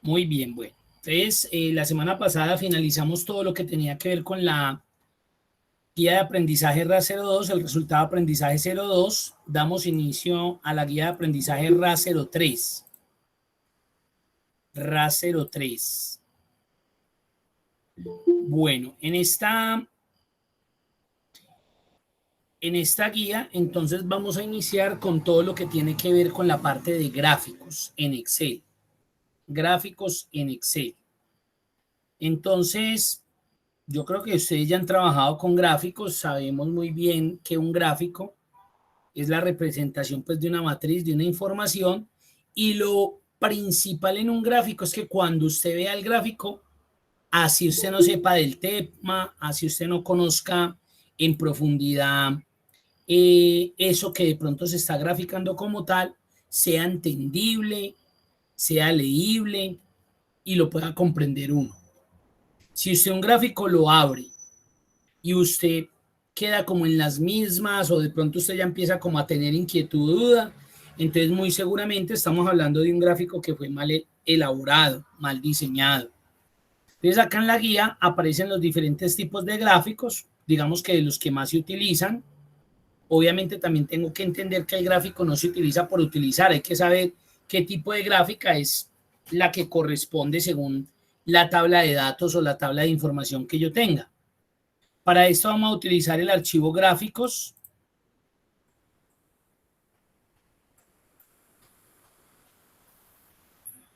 Muy bien, bueno. Entonces, la semana pasada finalizamos todo lo que tenía que ver con la guía de aprendizaje RA02, el resultado de aprendizaje 02. Damos inicio a la guía de aprendizaje RA03. RA03. Bueno, en esta guía, entonces vamos a iniciar con todo lo que tiene que ver con la parte de gráficos en Excel. Gráficos en Excel. Entonces, yo creo que ustedes ya han trabajado con gráficos, sabemos muy bien que un gráfico es la representación pues de una matriz, de una información, y lo principal en un gráfico es que cuando usted vea el gráfico, así usted no sepa del tema, así usted no conozca en profundidad eso que de pronto se está graficando como tal, sea entendible, sea leíble y lo pueda comprender uno. Si usted un gráfico lo abre y usted queda como en las mismas o de pronto usted ya empieza como a tener inquietud o duda, entonces muy seguramente estamos hablando de un gráfico que fue mal elaborado, mal diseñado. Entonces acá en la guía aparecen los diferentes tipos de gráficos, digamos que de los que más se utilizan. Obviamente también tengo que entender que el gráfico no se utiliza por utilizar, hay que saber qué tipo de gráfica es la que corresponde según la tabla de datos o la tabla de información que yo tenga. Para esto vamos a utilizar el archivo gráficos.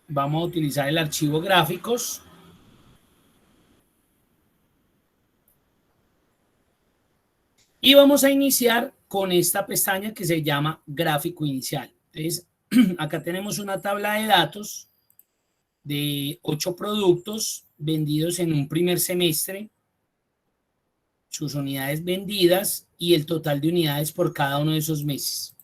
Vamos a utilizar el archivo gráficos. Y vamos a iniciar con esta pestaña que se llama gráfico inicial. Entonces, acá tenemos una tabla de datos de 8 productos vendidos en un primer semestre, sus unidades vendidas y el total de unidades por cada uno de esos meses.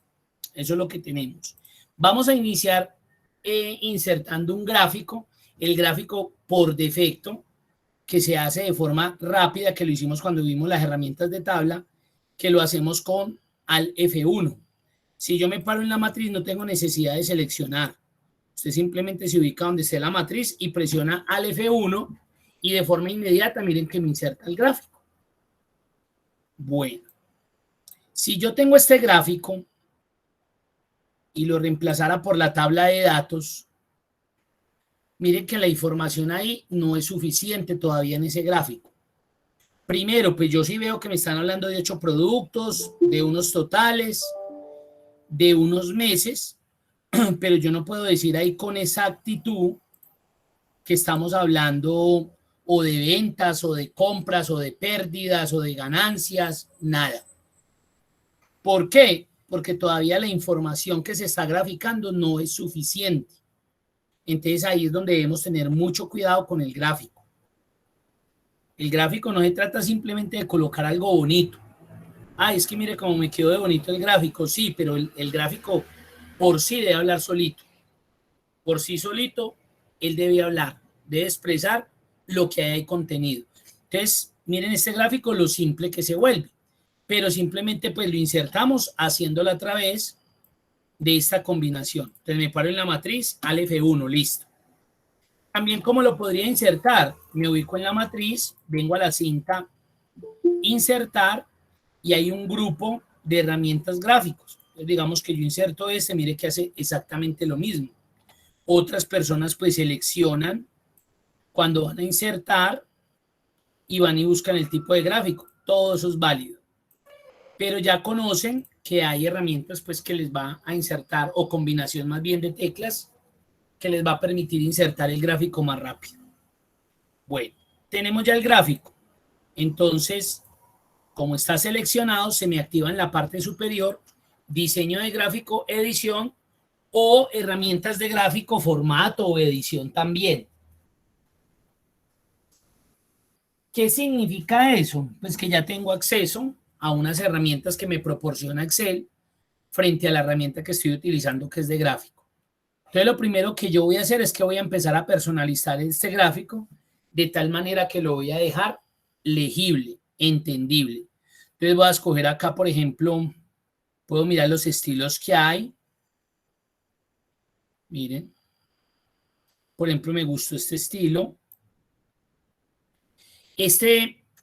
Eso es lo que tenemos. Vamos a iniciar insertando un gráfico, el gráfico por defecto, que se hace de forma rápida, que lo hicimos cuando vimos las herramientas de tabla, que lo hacemos con al F1. Si yo me paro en la matriz, no tengo necesidad de seleccionar. Usted simplemente se ubica donde esté la matriz y presiona al F1 y de forma inmediata miren que me inserta el gráfico. Bueno, si yo tengo este gráfico y lo reemplazara por la tabla de datos, miren que la información ahí no es suficiente todavía en ese gráfico. Primero, pues yo sí veo que me están hablando de 8 productos, de unos totales, de unos meses, pero yo no puedo decir ahí con exactitud que estamos hablando o de ventas o de compras o de pérdidas o de ganancias, nada. ¿Por qué? Porque todavía la información que se está graficando no es suficiente. Entonces ahí es donde debemos tener mucho cuidado con el gráfico. El gráfico no se trata simplemente de colocar algo bonito. Ah, es que mire cómo me quedó de bonito el gráfico. Sí, pero el gráfico por sí debe hablar solito. Por sí solito, él debe hablar, debe expresar lo que hay contenido. Entonces, miren este gráfico, lo simple que se vuelve. Pero simplemente pues lo insertamos haciéndolo a través de esta combinación. Entonces me paro en la matriz, al F1, listo. También como lo podría insertar, me ubico en la matriz, vengo a la cinta insertar y hay un grupo de herramientas gráficos. Entonces, digamos que yo inserto este, mire que hace exactamente lo mismo. Otras personas pues seleccionan cuando van a insertar y van y buscan el tipo de gráfico. Todo eso es válido. Pero ya conocen que hay herramientas pues que les va a insertar o combinación más bien de teclas que les va a permitir insertar el gráfico más rápido. Bueno, tenemos ya el gráfico. Entonces, como está seleccionado, se me activa en la parte superior diseño de gráfico, edición o herramientas de gráfico, formato o edición también. ¿Qué significa eso? Pues que ya tengo acceso a unas herramientas que me proporciona Excel frente a la herramienta que estoy utilizando que es de gráfico. Entonces lo primero que yo voy a hacer es que voy a empezar a personalizar este gráfico de tal manera que lo voy a dejar legible, entendible. Entonces voy a escoger acá, por ejemplo, puedo mirar los estilos que hay. Miren. Por ejemplo, me gustó este estilo.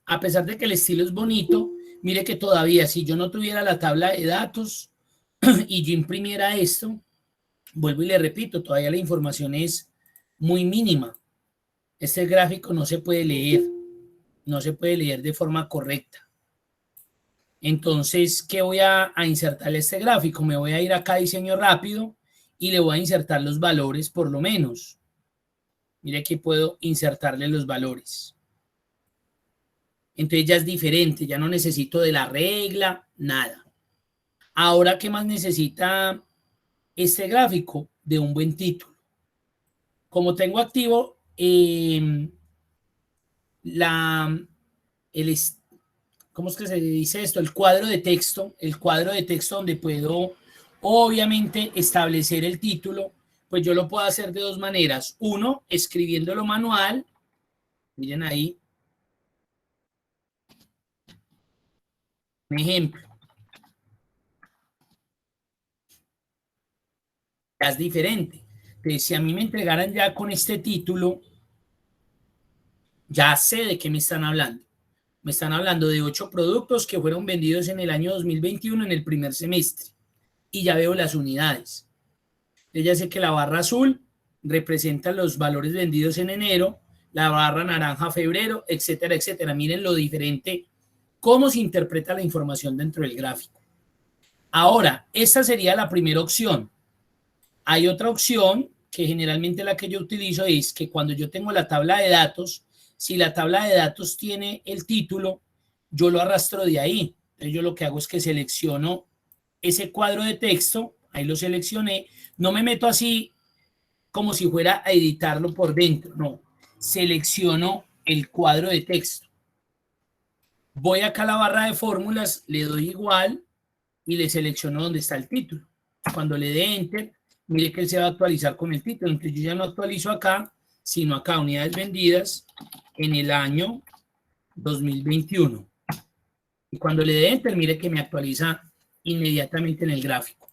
A pesar de que el estilo es bonito, mire que todavía si yo no tuviera la tabla de datos y yo imprimiera esto, vuelvo y le repito, todavía la información es muy mínima. Este gráfico no se puede leer, no se puede leer de forma correcta. Entonces, ¿qué voy a insertarle a este gráfico? Me voy a ir acá a diseño rápido y le voy a insertar los valores por lo menos. Mire aquí puedo insertarle los valores. Entonces ya es diferente, ya no necesito de la regla, nada. Ahora, ¿qué más necesita este gráfico? De un buen título. Como tengo activo ¿cómo es que se dice esto? El cuadro de texto donde puedo obviamente establecer el título, pues yo lo puedo hacer de dos maneras. Uno, escribiéndolo manual, miren ahí, un ejemplo. Ya es diferente. Entonces, si a mí me entregaran ya con este título, ya sé de qué me están hablando. Me están hablando de 8 productos que fueron vendidos en el año 2021 en el primer semestre. Y ya veo las unidades. Entonces ya sé que la barra azul representa los valores vendidos en enero, la barra naranja febrero, etcétera, etcétera. Miren lo diferente, cómo se interpreta la información dentro del gráfico. Ahora, esta sería la primera opción. Hay otra opción que generalmente la que yo utilizo es que cuando yo tengo la tabla de datos, si la tabla de datos tiene el título, yo lo arrastro de ahí. Entonces yo lo que hago es que selecciono ese cuadro de texto, ahí lo seleccioné, no me meto así como si fuera a editarlo por dentro, no, selecciono el cuadro de texto. Voy acá a la barra de fórmulas, le doy igual y le selecciono donde está el título. Cuando le dé enter, mire que él se va a actualizar con el título. Entonces yo ya no actualizo acá, sino acá unidades vendidas en el año 2021. Y cuando le dé enter, mire que me actualiza inmediatamente en el gráfico.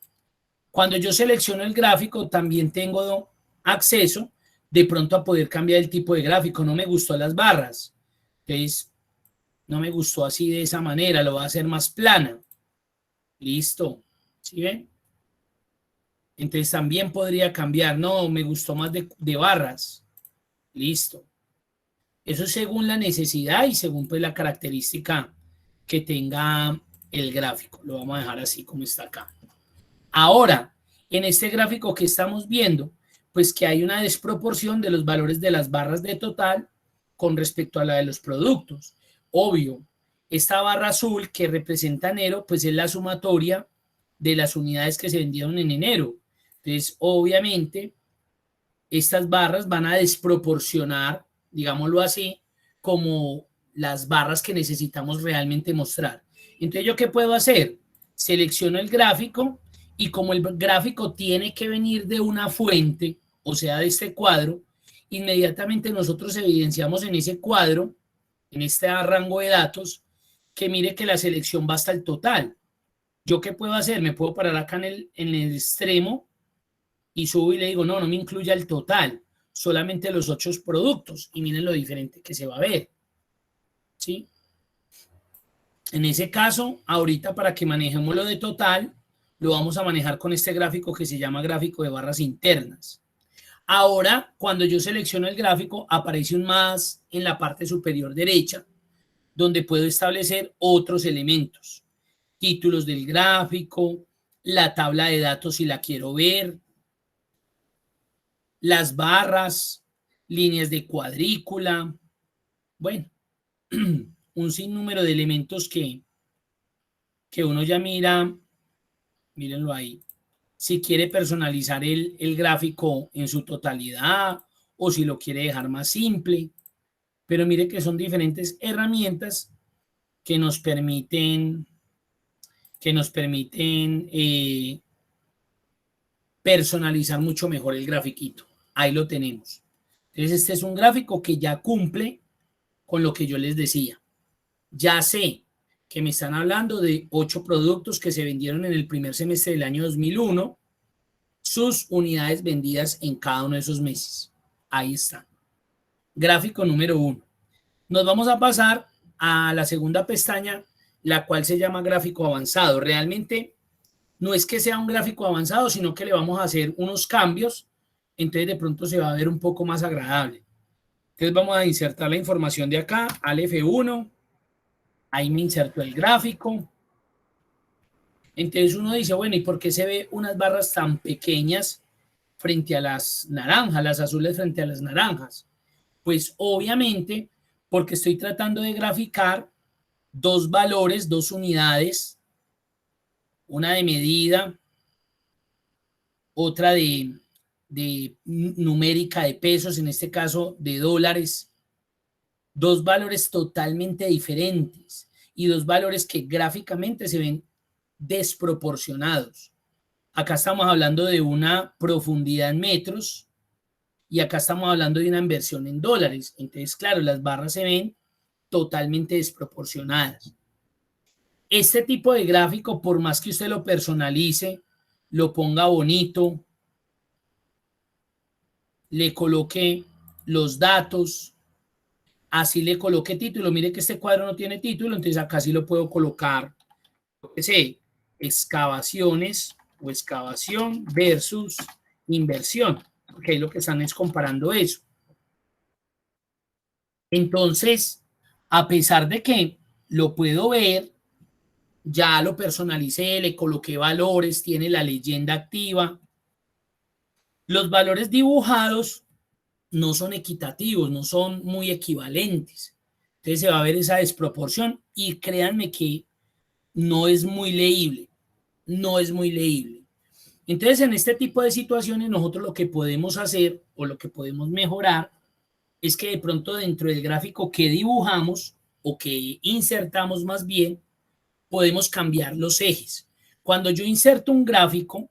Cuando yo selecciono el gráfico, también tengo acceso de pronto a poder cambiar el tipo de gráfico. No me gustó las barras. Entonces, no me gustó así de esa manera. Lo voy a hacer más plana. Listo. ¿Sí ven? Entonces también podría cambiar. No, me gustó más de barras. Listo. Eso es según la necesidad y según pues la característica que tenga el gráfico. Lo vamos a dejar así como está acá. Ahora, en este gráfico que estamos viendo, pues que hay una desproporción de los valores de las barras de total con respecto a la de los productos. Obvio, esta barra azul que representa enero, pues es la sumatoria de las unidades que se vendieron en enero. Entonces, obviamente, estas barras van a desproporcionar, digámoslo así, como las barras que necesitamos realmente mostrar. Entonces, ¿yo qué puedo hacer? Selecciono el gráfico y como el gráfico tiene que venir de una fuente, o sea, de este cuadro, inmediatamente nosotros evidenciamos en ese cuadro, en este rango de datos, que mire que la selección va hasta el total. ¿Yo qué puedo hacer? Me puedo parar acá en el extremo y subo y le digo, no, no me incluya el total, solamente los 8 productos. Y miren lo diferente que se va a ver. ¿Sí? En ese caso, ahorita para que manejemos lo de total, lo vamos a manejar con este gráfico que se llama gráfico de barras internas. Ahora, cuando yo selecciono el gráfico, aparece un más en la parte superior derecha, donde puedo establecer otros elementos. Títulos del gráfico, la tabla de datos si la quiero ver, las barras, líneas de cuadrícula, bueno, un sinnúmero de elementos que uno ya mira, mírenlo ahí, si quiere personalizar el gráfico en su totalidad o si lo quiere dejar más simple, pero mire que son diferentes herramientas que nos permiten personalizar mucho mejor el grafiquito. Ahí lo tenemos. Entonces este es un gráfico que ya cumple con lo que yo les decía. Ya sé que me están hablando de 8 productos que se vendieron en el primer semestre del año 2001, sus unidades vendidas en cada uno de esos meses. Ahí está. Gráfico número 1. Nos vamos a pasar a la segunda pestaña, la cual se llama gráfico avanzado. Realmente no es que sea un gráfico avanzado, sino que le vamos a hacer unos cambios, entonces de pronto se va a ver un poco más agradable. Entonces vamos a insertar la información de acá, al F1, ahí me insertó el gráfico. Entonces uno dice, bueno, ¿y por qué se ve unas barras tan pequeñas frente a las naranjas, las azules frente a las naranjas? Pues obviamente porque estoy tratando de graficar dos valores, dos unidades, una de medida, otra de numérica de pesos, en este caso de dólares, dos valores totalmente diferentes y dos valores que gráficamente se ven desproporcionados. Acá estamos hablando de una profundidad en metros y acá estamos hablando de una inversión en dólares. Entonces, claro, las barras se ven totalmente desproporcionadas. Este tipo de gráfico, por más que usted lo personalice, lo ponga bonito, le coloque los datos, así le coloque título. Mire que este cuadro no tiene título, entonces acá sí lo puedo colocar, lo que sé, excavaciones o excavación versus inversión, porque ahí lo que están es comparando eso. Entonces, a pesar de que lo puedo ver, ya lo personalicé, le coloqué valores, tiene la leyenda activa. Los valores dibujados no son equitativos, no son muy equivalentes. Entonces se va a ver esa desproporción y créanme que no es muy leíble, no es muy leíble. Entonces en este tipo de situaciones nosotros lo que podemos hacer o lo que podemos mejorar es que de pronto dentro del gráfico que dibujamos o que insertamos más bien, podemos cambiar los ejes. Cuando yo inserto un gráfico,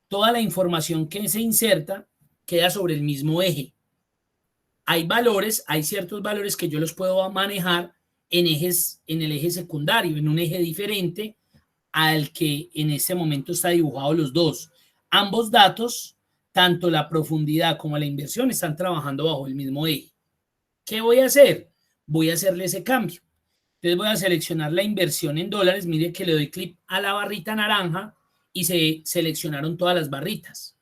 toda la información que se inserta queda sobre el mismo eje. Hay valores, hay ciertos valores que yo los puedo manejar en ejes, en el eje secundario, en un eje diferente al que en este momento está dibujado los dos. Ambos datos, tanto la profundidad como la inversión, están trabajando bajo el mismo eje. ¿Qué voy a hacer? Voy a hacerle ese cambio. Entonces voy a seleccionar la inversión en dólares. Mire que le doy clic a la barrita naranja y se seleccionaron todas las barritas.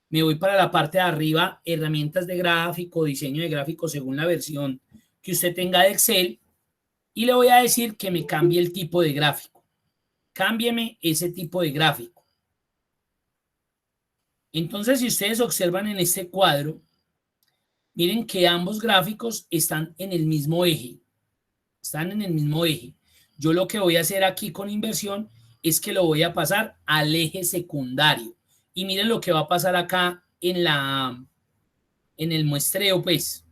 Me voy para la parte de arriba, herramientas de gráfico, diseño de gráfico según la versión que usted tenga de Excel y le voy a decir que me cambie el tipo de gráfico. Cámbieme ese tipo de gráfico. Entonces, si ustedes observan en este cuadro, miren que ambos gráficos están en el mismo eje. Están en el mismo eje. Yo lo que voy a hacer aquí con inversión es que lo voy a pasar al eje secundario. Y miren lo que va a pasar acá en el muestreo, pues.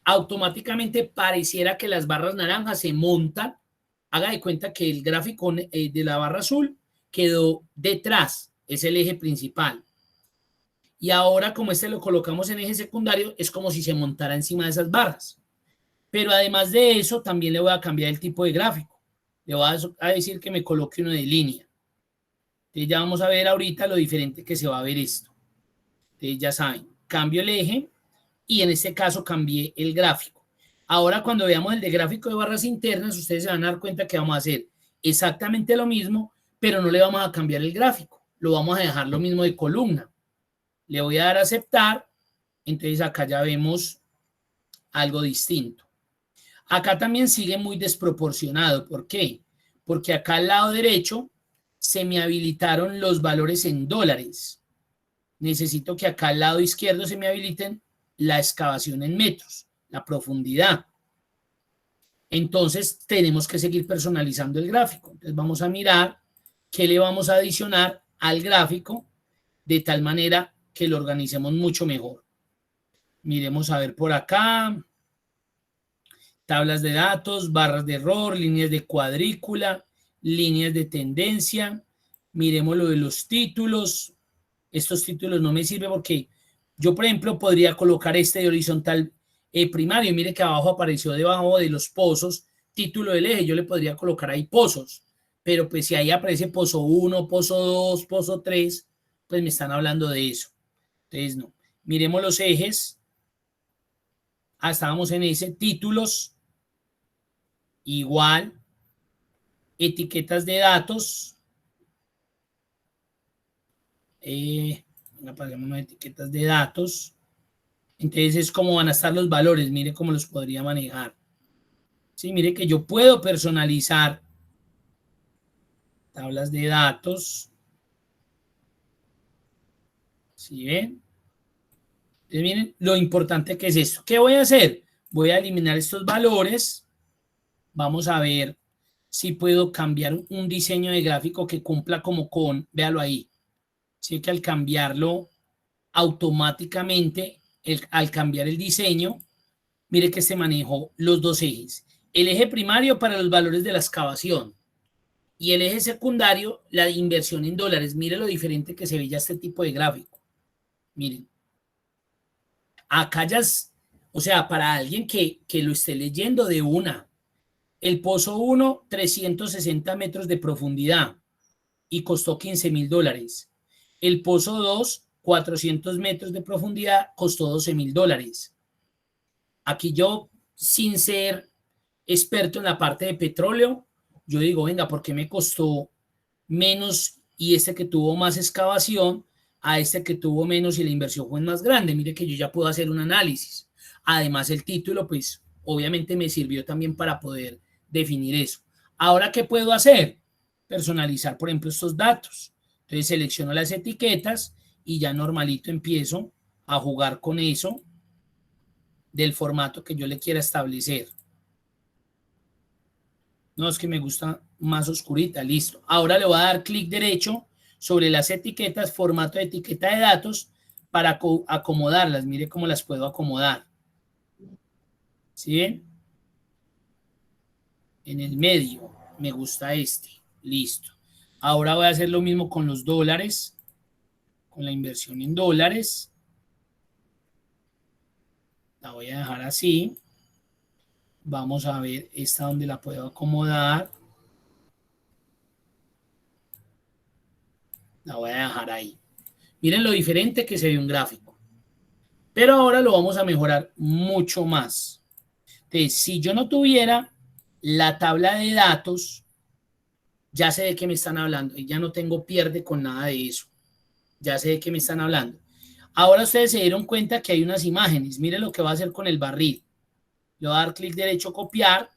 Automáticamente pareciera que las barras naranjas se montan. Haga de cuenta que el gráfico de la barra azul quedó detrás, es el eje principal. Y ahora, como este lo colocamos en eje secundario, es como si se montara encima de esas barras. Pero además de eso, también le voy a cambiar el tipo de gráfico. Le voy a decir que me coloque uno de línea. Entonces ya vamos a ver ahorita lo diferente que se va a ver esto. Entonces ya saben, cambio el eje y en este caso cambié el gráfico. Ahora cuando veamos el de gráfico de barras internas, ustedes se van a dar cuenta que vamos a hacer exactamente lo mismo, pero no le vamos a cambiar el gráfico. Lo vamos a dejar lo mismo de columna. Le voy a dar a aceptar. Entonces acá ya vemos algo distinto. Acá también sigue muy desproporcionado. ¿Por qué? Porque acá al lado derecho se me habilitaron los valores en dólares. Necesito que acá al lado izquierdo se me habiliten la excavación en metros, la profundidad. Entonces tenemos que seguir personalizando el gráfico. Entonces vamos a mirar qué le vamos a adicionar al gráfico de tal manera que lo organicemos mucho mejor. Miremos a ver por acá. Tablas de datos, barras de error, líneas de cuadrícula, líneas de tendencia. Miremos lo de los títulos. Estos títulos no me sirven porque yo, por ejemplo, podría colocar este de horizontal primario. Mire que abajo apareció debajo de los pozos, título del eje. Yo le podría colocar ahí pozos. Pero pues si ahí aparece pozo 1, pozo 2, pozo 3, pues me están hablando de eso. Entonces no. Miremos los ejes. Estábamos en ese. Títulos. Igual. Etiquetas de datos. Pasemos a etiquetas de datos. Entonces es como van a estar los valores. Mire cómo los podría manejar. Sí, mire que yo puedo personalizar tablas de datos. ¿Sí ven? Entonces miren lo importante que es esto. ¿Qué voy a hacer? Voy a eliminar estos valores. Vamos a ver si puedo cambiar un diseño de gráfico que cumpla como con, véalo ahí. Sí que al cambiarlo automáticamente, al cambiar el diseño, mire que se manejó los dos ejes. El eje primario para los valores de la excavación y el eje secundario, la inversión en dólares. Mire lo diferente que se ve ya este tipo de gráfico. Miren. Acá ya es, o sea, para alguien que lo esté leyendo de una. El pozo 1, 360 metros de profundidad y costó $15,000. El pozo 2, 400 metros de profundidad, costó $12,000. Aquí yo, sin ser experto en la parte de petróleo, yo digo, venga, ¿por qué me costó menos y este que tuvo más excavación a este que tuvo menos y la inversión fue más grande? Mire que yo ya puedo hacer un análisis. Además, el título, pues, obviamente me sirvió también para poder definir eso. Ahora, ¿qué puedo hacer? Personalizar, por ejemplo, estos datos. Entonces, selecciono las etiquetas y ya normalito empiezo a jugar con eso del formato que yo le quiera establecer. No, es que me gusta más oscurita, listo. Ahora le voy a dar clic derecho sobre las etiquetas, formato de etiqueta de datos, para acomodarlas. Mire cómo las puedo acomodar. ¿Sí ven? En el medio, me gusta este. Listo. Ahora voy a hacer lo mismo con los dólares, con la inversión en dólares. La voy a dejar así. Vamos a ver esta donde la puedo acomodar. La voy a dejar ahí. Miren lo diferente que se ve un gráfico. Pero ahora lo vamos a mejorar mucho más. Entonces, si yo no tuviera la tabla de datos, ya sé de qué me están hablando. Y ya no tengo pierde con nada de eso. Ya sé de qué me están hablando. Ahora ustedes se dieron cuenta que hay unas imágenes. Miren lo que va a hacer con el barril. Le voy a dar clic derecho, copiar.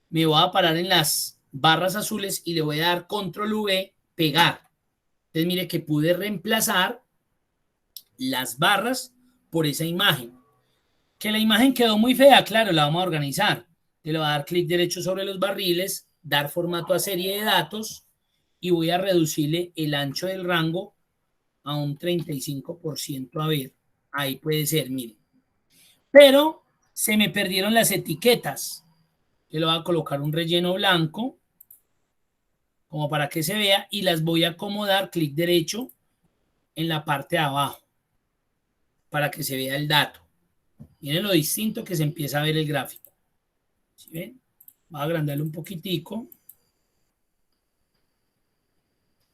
Me voy a parar en las barras azules y le voy a dar control V, pegar. Entonces, mire que pude reemplazar las barras por esa imagen. Que la imagen quedó muy fea, claro, la vamos a organizar. Le voy a dar clic derecho sobre los barriles, dar formato a serie de datos y voy a reducirle el ancho del rango a un 35%. A ver, ahí puede ser, miren. Pero se me perdieron las etiquetas. Yo le voy a colocar un relleno blanco como para que se vea y las voy a acomodar, clic derecho en la parte de abajo para que se vea el dato. Miren lo distinto que se empieza a ver el gráfico. ¿Sí ven? Voy a agrandarlo un poquitico.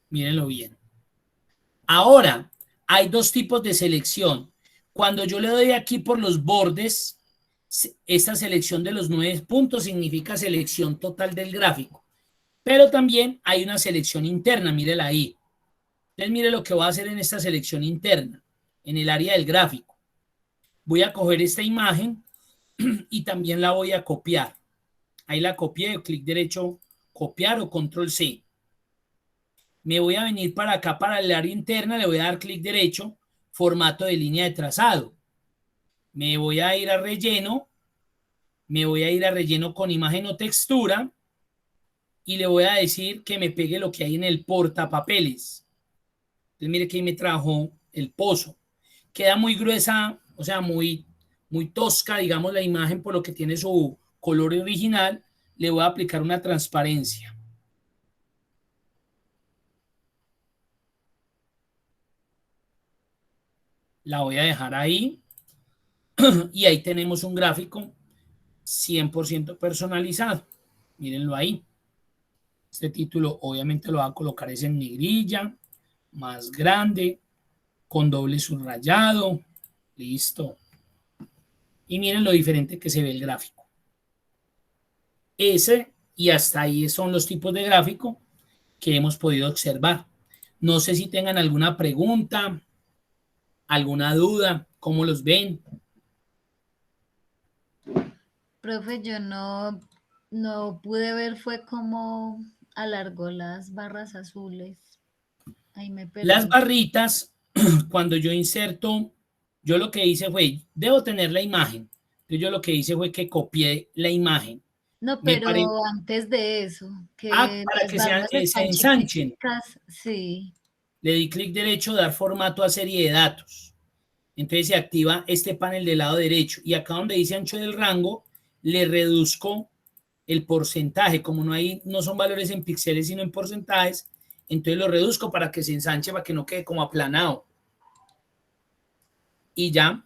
Mírenlo bien. Ahora, hay dos tipos de selección. Cuando yo le doy aquí por los bordes, esta selección de los 9 puntos significa selección total del gráfico. Pero también hay una selección interna, mírela ahí. Entonces, mire lo que voy a hacer en esta selección interna, en el área del gráfico. Voy a coger esta imagen y también la voy a copiar. Ahí la copié, clic derecho, copiar o control C. Me voy a venir para acá, para el área interna, le voy a dar clic derecho, formato de línea de trazado. Me voy a ir a relleno, con imagen o textura y le voy a decir que me pegue lo que hay en el portapapeles. Entonces mire que ahí me trajo el pozo. Queda muy gruesa, o sea, muy tosca, digamos, la imagen por lo que tiene su color original. Le voy a aplicar una transparencia. La voy a dejar ahí y ahí tenemos un gráfico 100% personalizado. Mírenlo ahí. Este título obviamente lo va a colocar es en negrilla, más grande, con doble subrayado. Listo. Y miren lo diferente que se ve el gráfico. Ese y hasta ahí son los tipos de gráfico que hemos podido observar. No sé si tengan alguna pregunta, alguna duda, cómo los ven. Profe, yo no pude ver fue cómo alargó las barras azules. Ahí me Las perdí. barritas, cuando yo inserto, yo lo que hice fue, debo tener la imagen. Entonces yo lo que hice fue que copié la imagen. No, Me pero paré, antes de eso, que para las que barras se están ensanchen. chiquiticas, sí. Le di clic derecho, dar formato a serie de datos. Entonces se activa este panel del lado derecho y acá donde dice ancho del rango, le reduzco el porcentaje. Como no son valores en píxeles, sino en porcentajes, entonces lo reduzco para que se ensanche, para que no quede como aplanado. Y ya.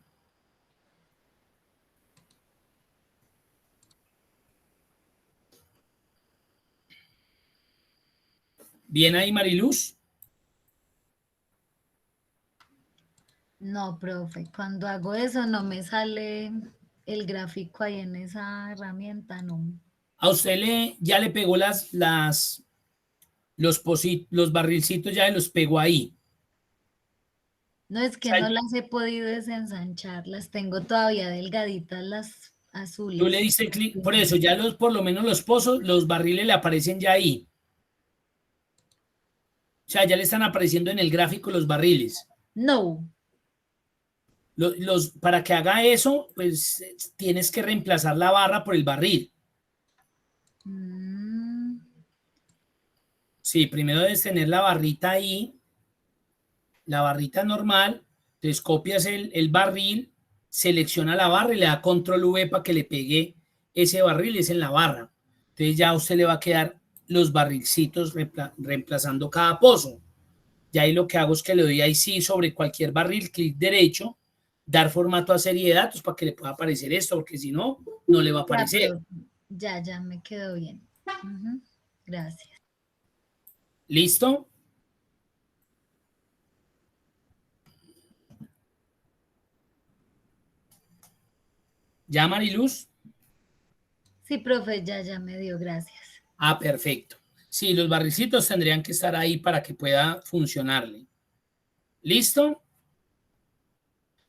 Bien ahí, Mariluz. No, profe, cuando hago eso no me sale el gráfico ahí en esa herramienta, no. A usted ya le pegó los barrilcitos, ya los pegó ahí. No es O que sea, no las he podido desensanchar, las tengo todavía delgaditas las tú le azules. diste clic, por eso ya por lo menos los pozos, los barriles le aparecen ya ahí. O sea, ya le están apareciendo en el gráfico los barriles. No. Para que haga eso, pues tienes que reemplazar la barra por el barril. Mm, Sí, primero debes tener la barrita ahí, la barrita normal, entonces copias el barril, selecciona la barra y le da control V para que le pegue ese barril, es en la barra. Entonces ya a usted le va a quedar los barrilcitos reemplazando cada pozo. Ya ahí lo que hago es que le doy ahí sí sobre cualquier barril, clic derecho, dar formato a serie de datos para que le pueda aparecer esto, porque si no, no le va a ya, aparecer. profe. Ya me quedó bien. Ujú, gracias. ¿Listo? ¿Ya, Mariluz? Sí, profe, ya me dio, gracias. Ah, perfecto. Sí, los barricitos tendrían que estar ahí para que pueda funcionarle. ¿Listo?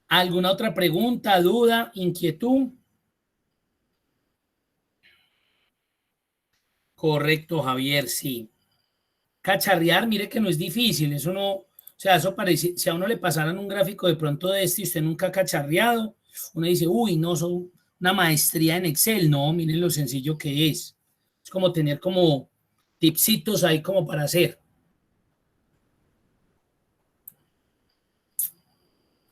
¿Alguna otra pregunta, duda, inquietud? Correcto, Javier, sí. Cacharrear, mire que no es difícil, eso no, o sea, eso parece, si a uno le pasaran un gráfico de pronto de este y usted nunca ha cacharreado, uno dice, uy, no, son una maestría en Excel, no, miren lo sencillo que es. Es como tener como tipsitos ahí como para hacer.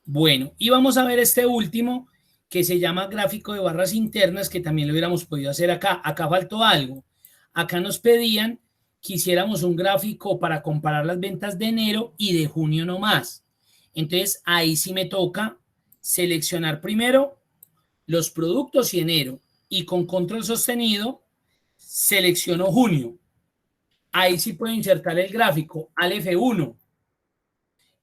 Bueno, y vamos a ver este último que se llama gráfico de barras internas, que también lo hubiéramos podido hacer acá. Acá faltó algo. Acá nos pedían que hiciéramos un gráfico para comparar las ventas de enero y de junio nomás. Entonces, ahí sí me toca seleccionar primero los productos y enero. Y con control sostenido, selecciono junio. Ahí sí puedo insertar el gráfico al F1.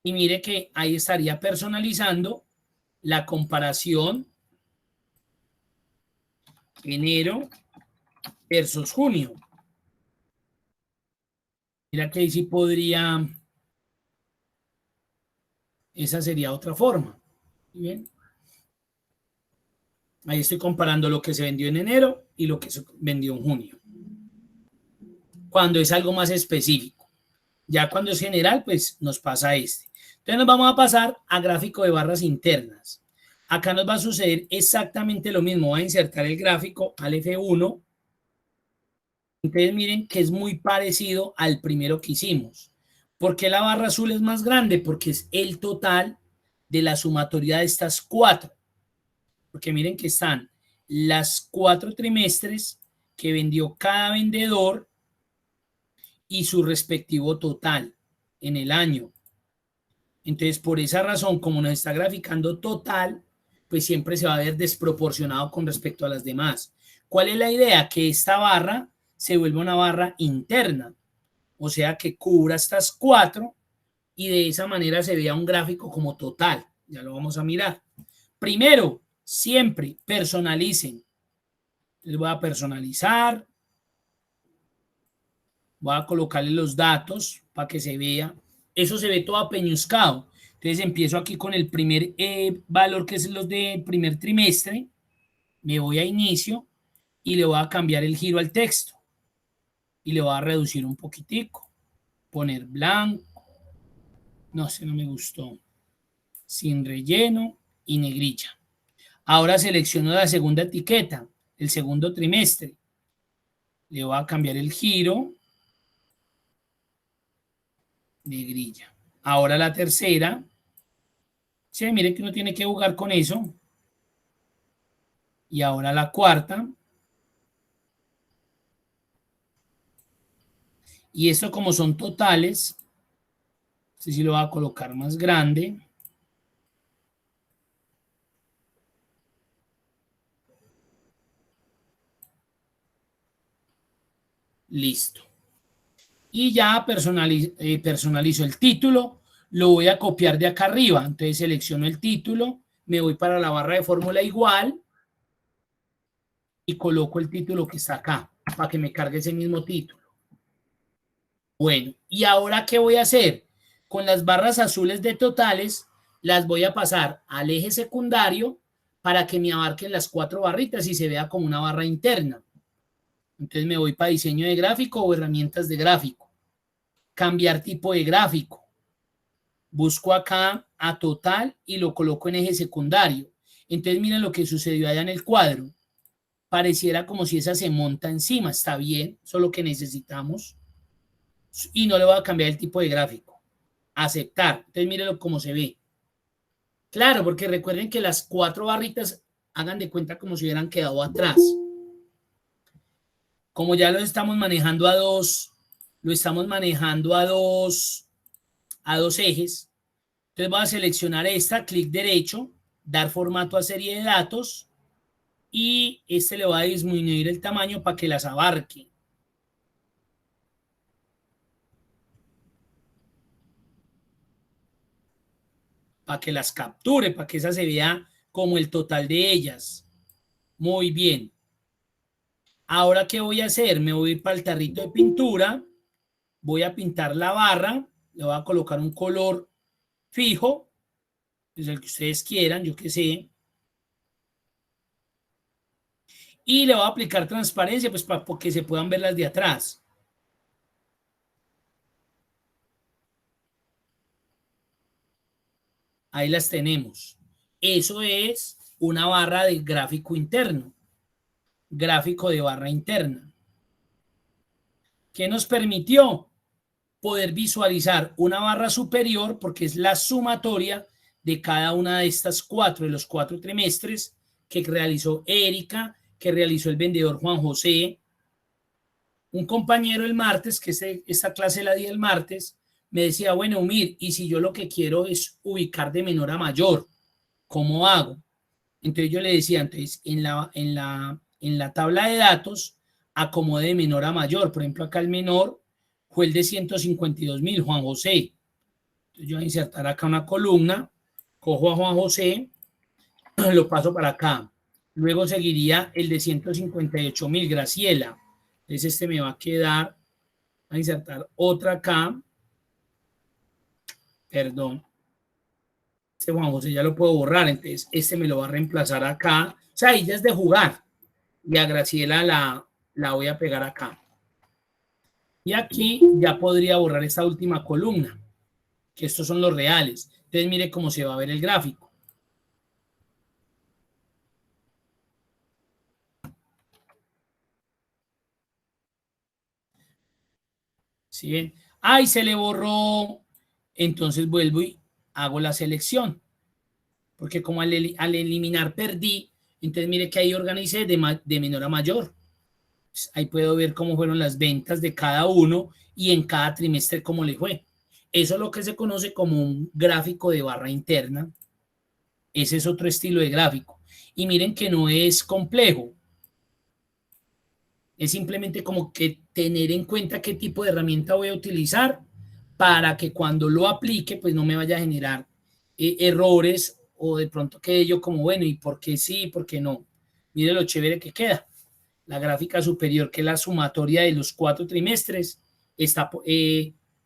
Y mire que ahí estaría personalizando la comparación enero versus junio. Mira que ahí sí podría, esa sería otra forma. Bien. Ahí estoy comparando lo que se vendió en enero y lo que se vendió en junio. Cuando es algo más específico. Ya cuando es general, pues nos pasa este. Entonces nos vamos a pasar a gráfico de barras internas. Acá nos va a suceder exactamente lo mismo. Voy a insertar el gráfico al F1. Entonces miren que es muy parecido al primero que hicimos. ¿Por qué la barra azul es más grande? Porque es el total de la sumatoria de estas cuatro. Porque miren que están las 4 trimestres que vendió cada vendedor y su respectivo total en el año. Entonces, por esa razón, como nos está graficando total, pues siempre se va a ver desproporcionado con respecto a las demás. ¿Cuál es la idea? Que esta barra se vuelva una barra interna, o sea, que cubra estas cuatro y de esa manera se vea un gráfico como total. Ya lo vamos a mirar. Primero, siempre personalicen. Les voy a personalizar. Voy a colocarle los datos para que se vea. Eso se ve todo apeñuscado. Entonces empiezo aquí con el primer valor, que es los del primer trimestre. Me voy a inicio y le voy a cambiar el giro al texto. Y le voy a reducir un poquitico. Poner blanco. No, ese no me gustó. Sin relleno y negrilla. Ahora selecciono la segunda etiqueta, el segundo trimestre. Le voy a cambiar el giro. Negrilla. Ahora la tercera. Sí, mire que uno tiene que jugar con eso. Y ahora la cuarta. Y esto como son totales, este sí lo voy a colocar más grande. Listo. Y ya personalizo el título. Lo voy a copiar de acá arriba. Entonces selecciono el título. Me voy para la barra de fórmula igual. Y coloco el título que está acá. Para que me cargue ese mismo título. Bueno, ¿y ahora qué voy a hacer? Con las barras azules de totales, las voy a pasar al eje secundario para que me abarquen las 4 barritas y se vea como una barra interna. Entonces me voy para diseño de gráfico o herramientas de gráfico. Cambiar tipo de gráfico. Busco acá a total y lo coloco en eje secundario. Entonces miren lo que sucedió allá en el cuadro. Pareciera como si esa se monta encima. Está bien, eso es lo que necesitamos. Y no le voy a cambiar el tipo de gráfico. Aceptar. Entonces mírenlo cómo se ve. Claro, porque recuerden que las 4 barritas hagan de cuenta como si hubieran quedado atrás. Como ya lo estamos manejando a dos, a dos ejes. Entonces voy a seleccionar esta, clic derecho, dar formato a serie de datos y este le va a disminuir el tamaño para que las abarque. Para que las capture, para que esa se vea como el total de ellas. Muy bien. Ahora, ¿qué voy a hacer? Me voy a ir para el tarrito de pintura, voy a pintar la barra, le voy a colocar un color fijo, es el que ustedes quieran, yo qué sé. Y le voy a aplicar transparencia, pues para que se puedan ver las de atrás. Ahí las tenemos. Eso es una barra de gráfico interno. Gráfico de barra interna. ¿Qué nos permitió? Poder visualizar una barra superior porque es la sumatoria de cada una de estas 4, de los 4 trimestres que realizó Erika, que realizó el vendedor Juan José. Un compañero el martes, que esta clase la di el martes, me decía, bueno, Umir, y si yo lo que quiero es ubicar de menor a mayor, ¿cómo hago? Entonces yo le decía, entonces en la tabla de datos, acomode de menor a mayor. Por ejemplo, acá el menor fue el de 152.000, Juan José. Entonces yo voy a insertar acá una columna, cojo a Juan José, lo paso para acá. Luego seguiría el de 158.000, Graciela. Entonces este me va a quedar, a insertar otra acá. Perdón. Este Juan José ya lo puedo borrar, entonces este me lo va a reemplazar acá. O sea, ahí ya es de jugar. Y a Graciela la voy a pegar acá. Y aquí ya podría borrar esta última columna, que estos son los reales. Entonces mire cómo se va a ver el gráfico. ¿Sí ven? ¡Ay, se le borró! Entonces vuelvo y hago la selección. Porque como al eliminar perdí, entonces mire que ahí organicé de menor a mayor. Ahí puedo ver cómo fueron las ventas de cada uno y en cada trimestre cómo le fue. Eso es lo que se conoce como un gráfico de barra interna. Ese es otro estilo de gráfico. Y miren que no es complejo. Es simplemente como que tener en cuenta qué tipo de herramienta voy a utilizar para que cuando lo aplique, pues no me vaya a generar errores o de pronto quede yo como, bueno, ¿y por qué sí, por qué no? Mire lo chévere que queda. La gráfica superior, que es la sumatoria de los 4 trimestres, está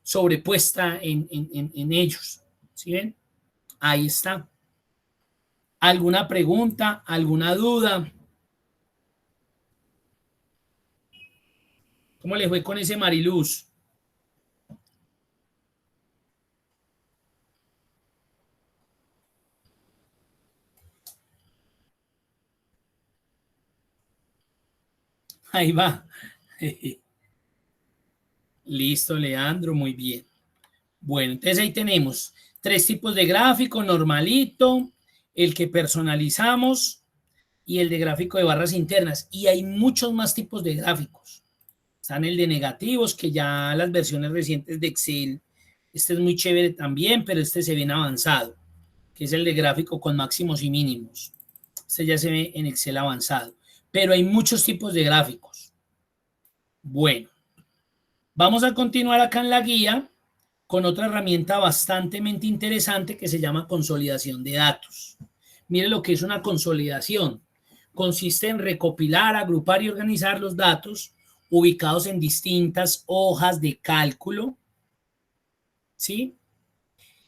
sobrepuesta en ellos. ¿Sí ven? Ahí está. ¿Alguna pregunta? ¿Alguna duda? ¿Cómo le fue con ese Mariluz? Ahí va. Listo, Leandro, muy bien. Bueno, entonces ahí tenemos 3 tipos de gráfico: normalito, el que personalizamos y el de gráfico de barras internas. Y hay muchos más tipos de gráficos. Están el de negativos, que ya las versiones recientes de Excel, este es muy chévere también, pero este se ve en avanzado, que es el de gráfico con máximos y mínimos. Este ya se ve en Excel avanzado. Pero hay muchos tipos de gráficos. Bueno, vamos a continuar acá en la guía con otra herramienta bastante interesante que se llama consolidación de datos. Mire lo que es una consolidación. Consiste en recopilar, agrupar y organizar los datos ubicados en distintas hojas de cálculo, ¿sí?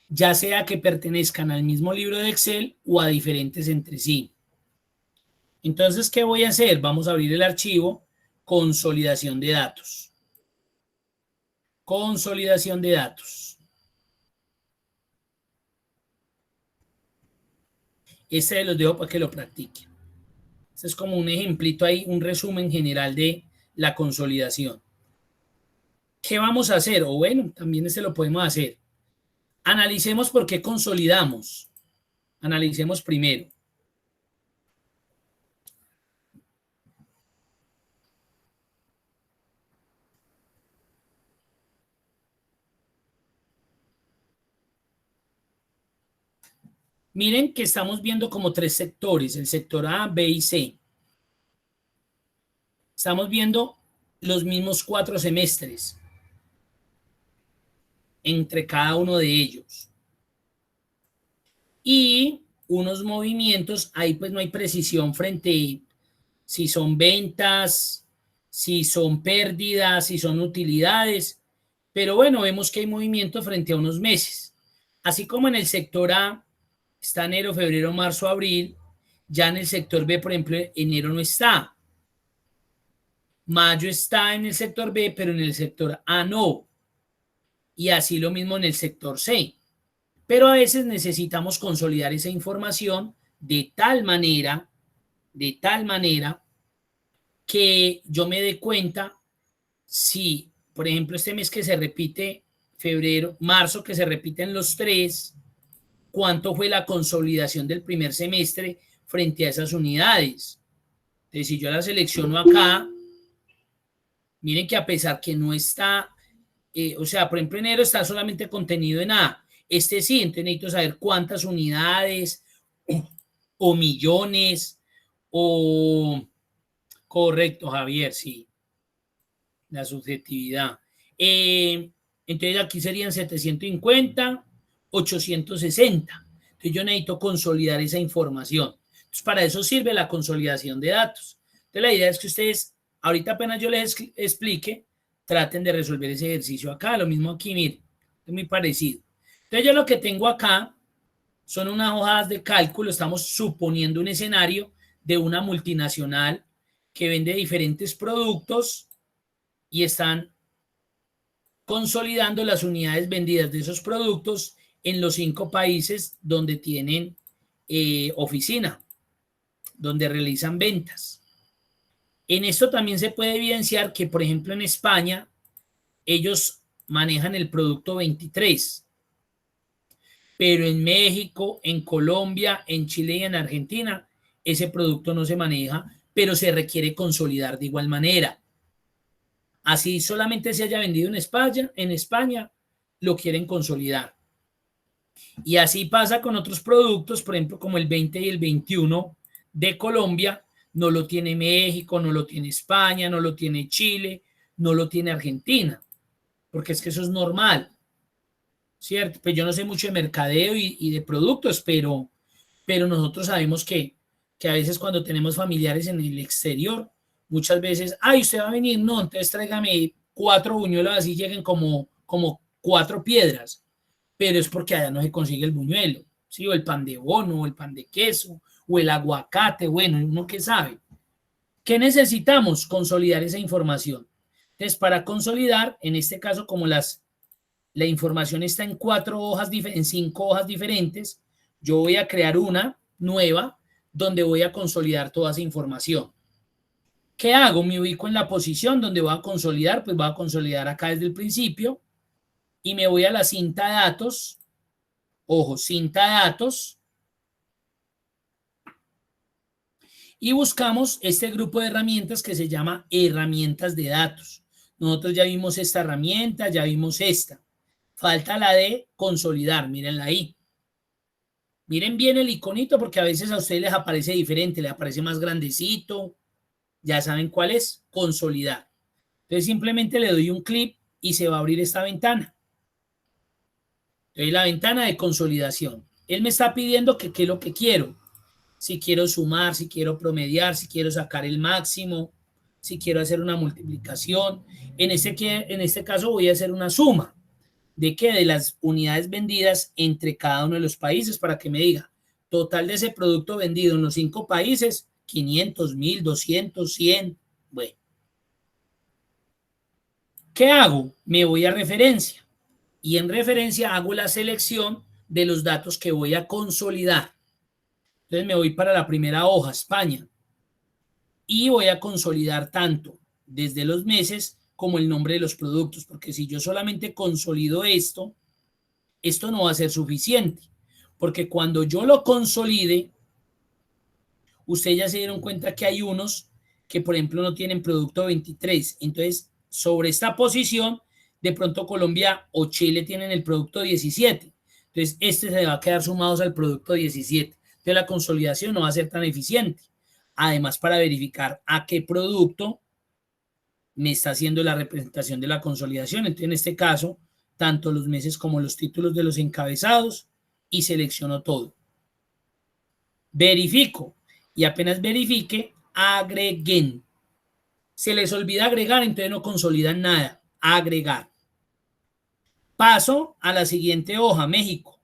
Ya sea que pertenezcan al mismo libro de Excel o a diferentes entre sí. Entonces, ¿qué voy a hacer? Vamos a abrir el archivo consolidación de datos. Consolidación de datos. Este los dejo para que lo practiquen. Este es como un ejemplito ahí, un resumen general de la consolidación. ¿Qué vamos a hacer? O bueno, también este lo podemos hacer. Analicemos por qué consolidamos. Analicemos primero. Miren que estamos viendo como 3 sectores, el sector A, B y C. Estamos viendo los mismos 4 semestres entre cada uno de ellos. Y unos movimientos, ahí pues no hay precisión frente si son ventas, si son pérdidas, si son utilidades, pero bueno, vemos que hay movimiento frente a unos meses. Así como en el sector A está enero, febrero, marzo, abril, ya en el sector B, por ejemplo, enero no está. Mayo está en el sector B, pero en el sector A no. Y así lo mismo en el sector C. Pero a veces necesitamos consolidar esa información de tal manera que yo me dé cuenta si, por ejemplo, este mes que se repite, febrero, marzo, que se repiten los 3, cuánto fue la consolidación del primer semestre frente a esas unidades. Entonces, si yo la selecciono acá, miren que a pesar que no está, o sea, por ejemplo, enero está solamente contenido en A. Este sí, entonces necesito saber cuántas unidades o millones o... Correcto, Javier, sí. La subjetividad. Entonces aquí serían 750, 860. Entonces yo necesito consolidar esa información. Entonces para eso sirve la consolidación de datos. Entonces la idea es que ustedes, ahorita apenas yo les explique, traten de resolver ese ejercicio acá. Lo mismo aquí, miren, es muy parecido. Entonces yo lo que tengo acá son unas hojas de cálculo. Estamos suponiendo un escenario de una multinacional que vende diferentes productos y están consolidando las unidades vendidas de esos productos en los 5 países donde tienen oficina, donde realizan ventas. En esto también se puede evidenciar que, por ejemplo, en España, ellos manejan el producto 23, pero en México, en Colombia, en Chile y en Argentina, ese producto no se maneja, pero se requiere consolidar de igual manera. Así solamente se haya vendido en España, lo quieren consolidar. Y así pasa con otros productos, por ejemplo, como el 20 y el 21 de Colombia, no lo tiene México, no lo tiene España, no lo tiene Chile, no lo tiene Argentina, porque es que eso es normal, ¿cierto? Pues yo no sé mucho de mercadeo y de productos, pero pero nosotros sabemos que a veces cuando tenemos familiares en el exterior, muchas veces, ay, usted va a venir, no, entonces tráigame 4 buñuelos, así lleguen como 4 piedras, pero es porque allá no se consigue el buñuelo, ¿sí? O el pan de bono, o el pan de queso, o el aguacate, bueno, uno que sabe. ¿Qué necesitamos? Consolidar esa información. Entonces, para consolidar, en este caso, como la información está en 4 hojas, en 5 hojas diferentes, yo voy a crear una nueva donde voy a consolidar toda esa información. ¿Qué hago? Me ubico en la posición donde voy a consolidar, pues voy a consolidar acá desde el principio y me voy a la cinta de datos. Ojo, cinta de datos. Y buscamos este grupo de herramientas que se llama herramientas de datos. Nosotros ya vimos esta herramienta, ya vimos esta. Falta la de consolidar, mírenla ahí. Miren bien el iconito porque a veces a ustedes les aparece diferente, les aparece más grandecito. Ya saben cuál es, consolidar. Entonces simplemente le doy un clic y se va a abrir esta ventana. Entonces la ventana de consolidación. Él me está pidiendo que qué es lo que quiero. Si quiero sumar, si quiero promediar, si quiero sacar el máximo, si quiero hacer una multiplicación. En este caso voy a hacer una suma. ¿De qué? De las unidades vendidas entre cada uno de los países para que me diga total de ese producto vendido en los 5 países, 500, 1000, 200, 100. Bueno. ¿Qué hago? Me voy a referencia y en referencia hago la selección de los datos que voy a consolidar. Entonces me voy para la primera hoja, España, y voy a consolidar tanto desde los meses como el nombre de los productos, porque si yo solamente consolido esto no va a ser suficiente, porque cuando yo lo consolide, ustedes ya se dieron cuenta que hay unos que, por ejemplo, no tienen producto 23, entonces sobre esta posición, de pronto Colombia o Chile tienen el producto 17, entonces este se va a quedar sumados al producto 17, entonces la consolidación no va a ser tan eficiente. Además, para verificar a qué producto me está haciendo la representación de la consolidación. Entonces, en este caso, tanto los meses como los títulos de los encabezados y selecciono todo. Verifico y apenas verifique, agreguen. Se les olvida agregar, entonces no consolidan nada. Agregar. Paso a la siguiente hoja, México.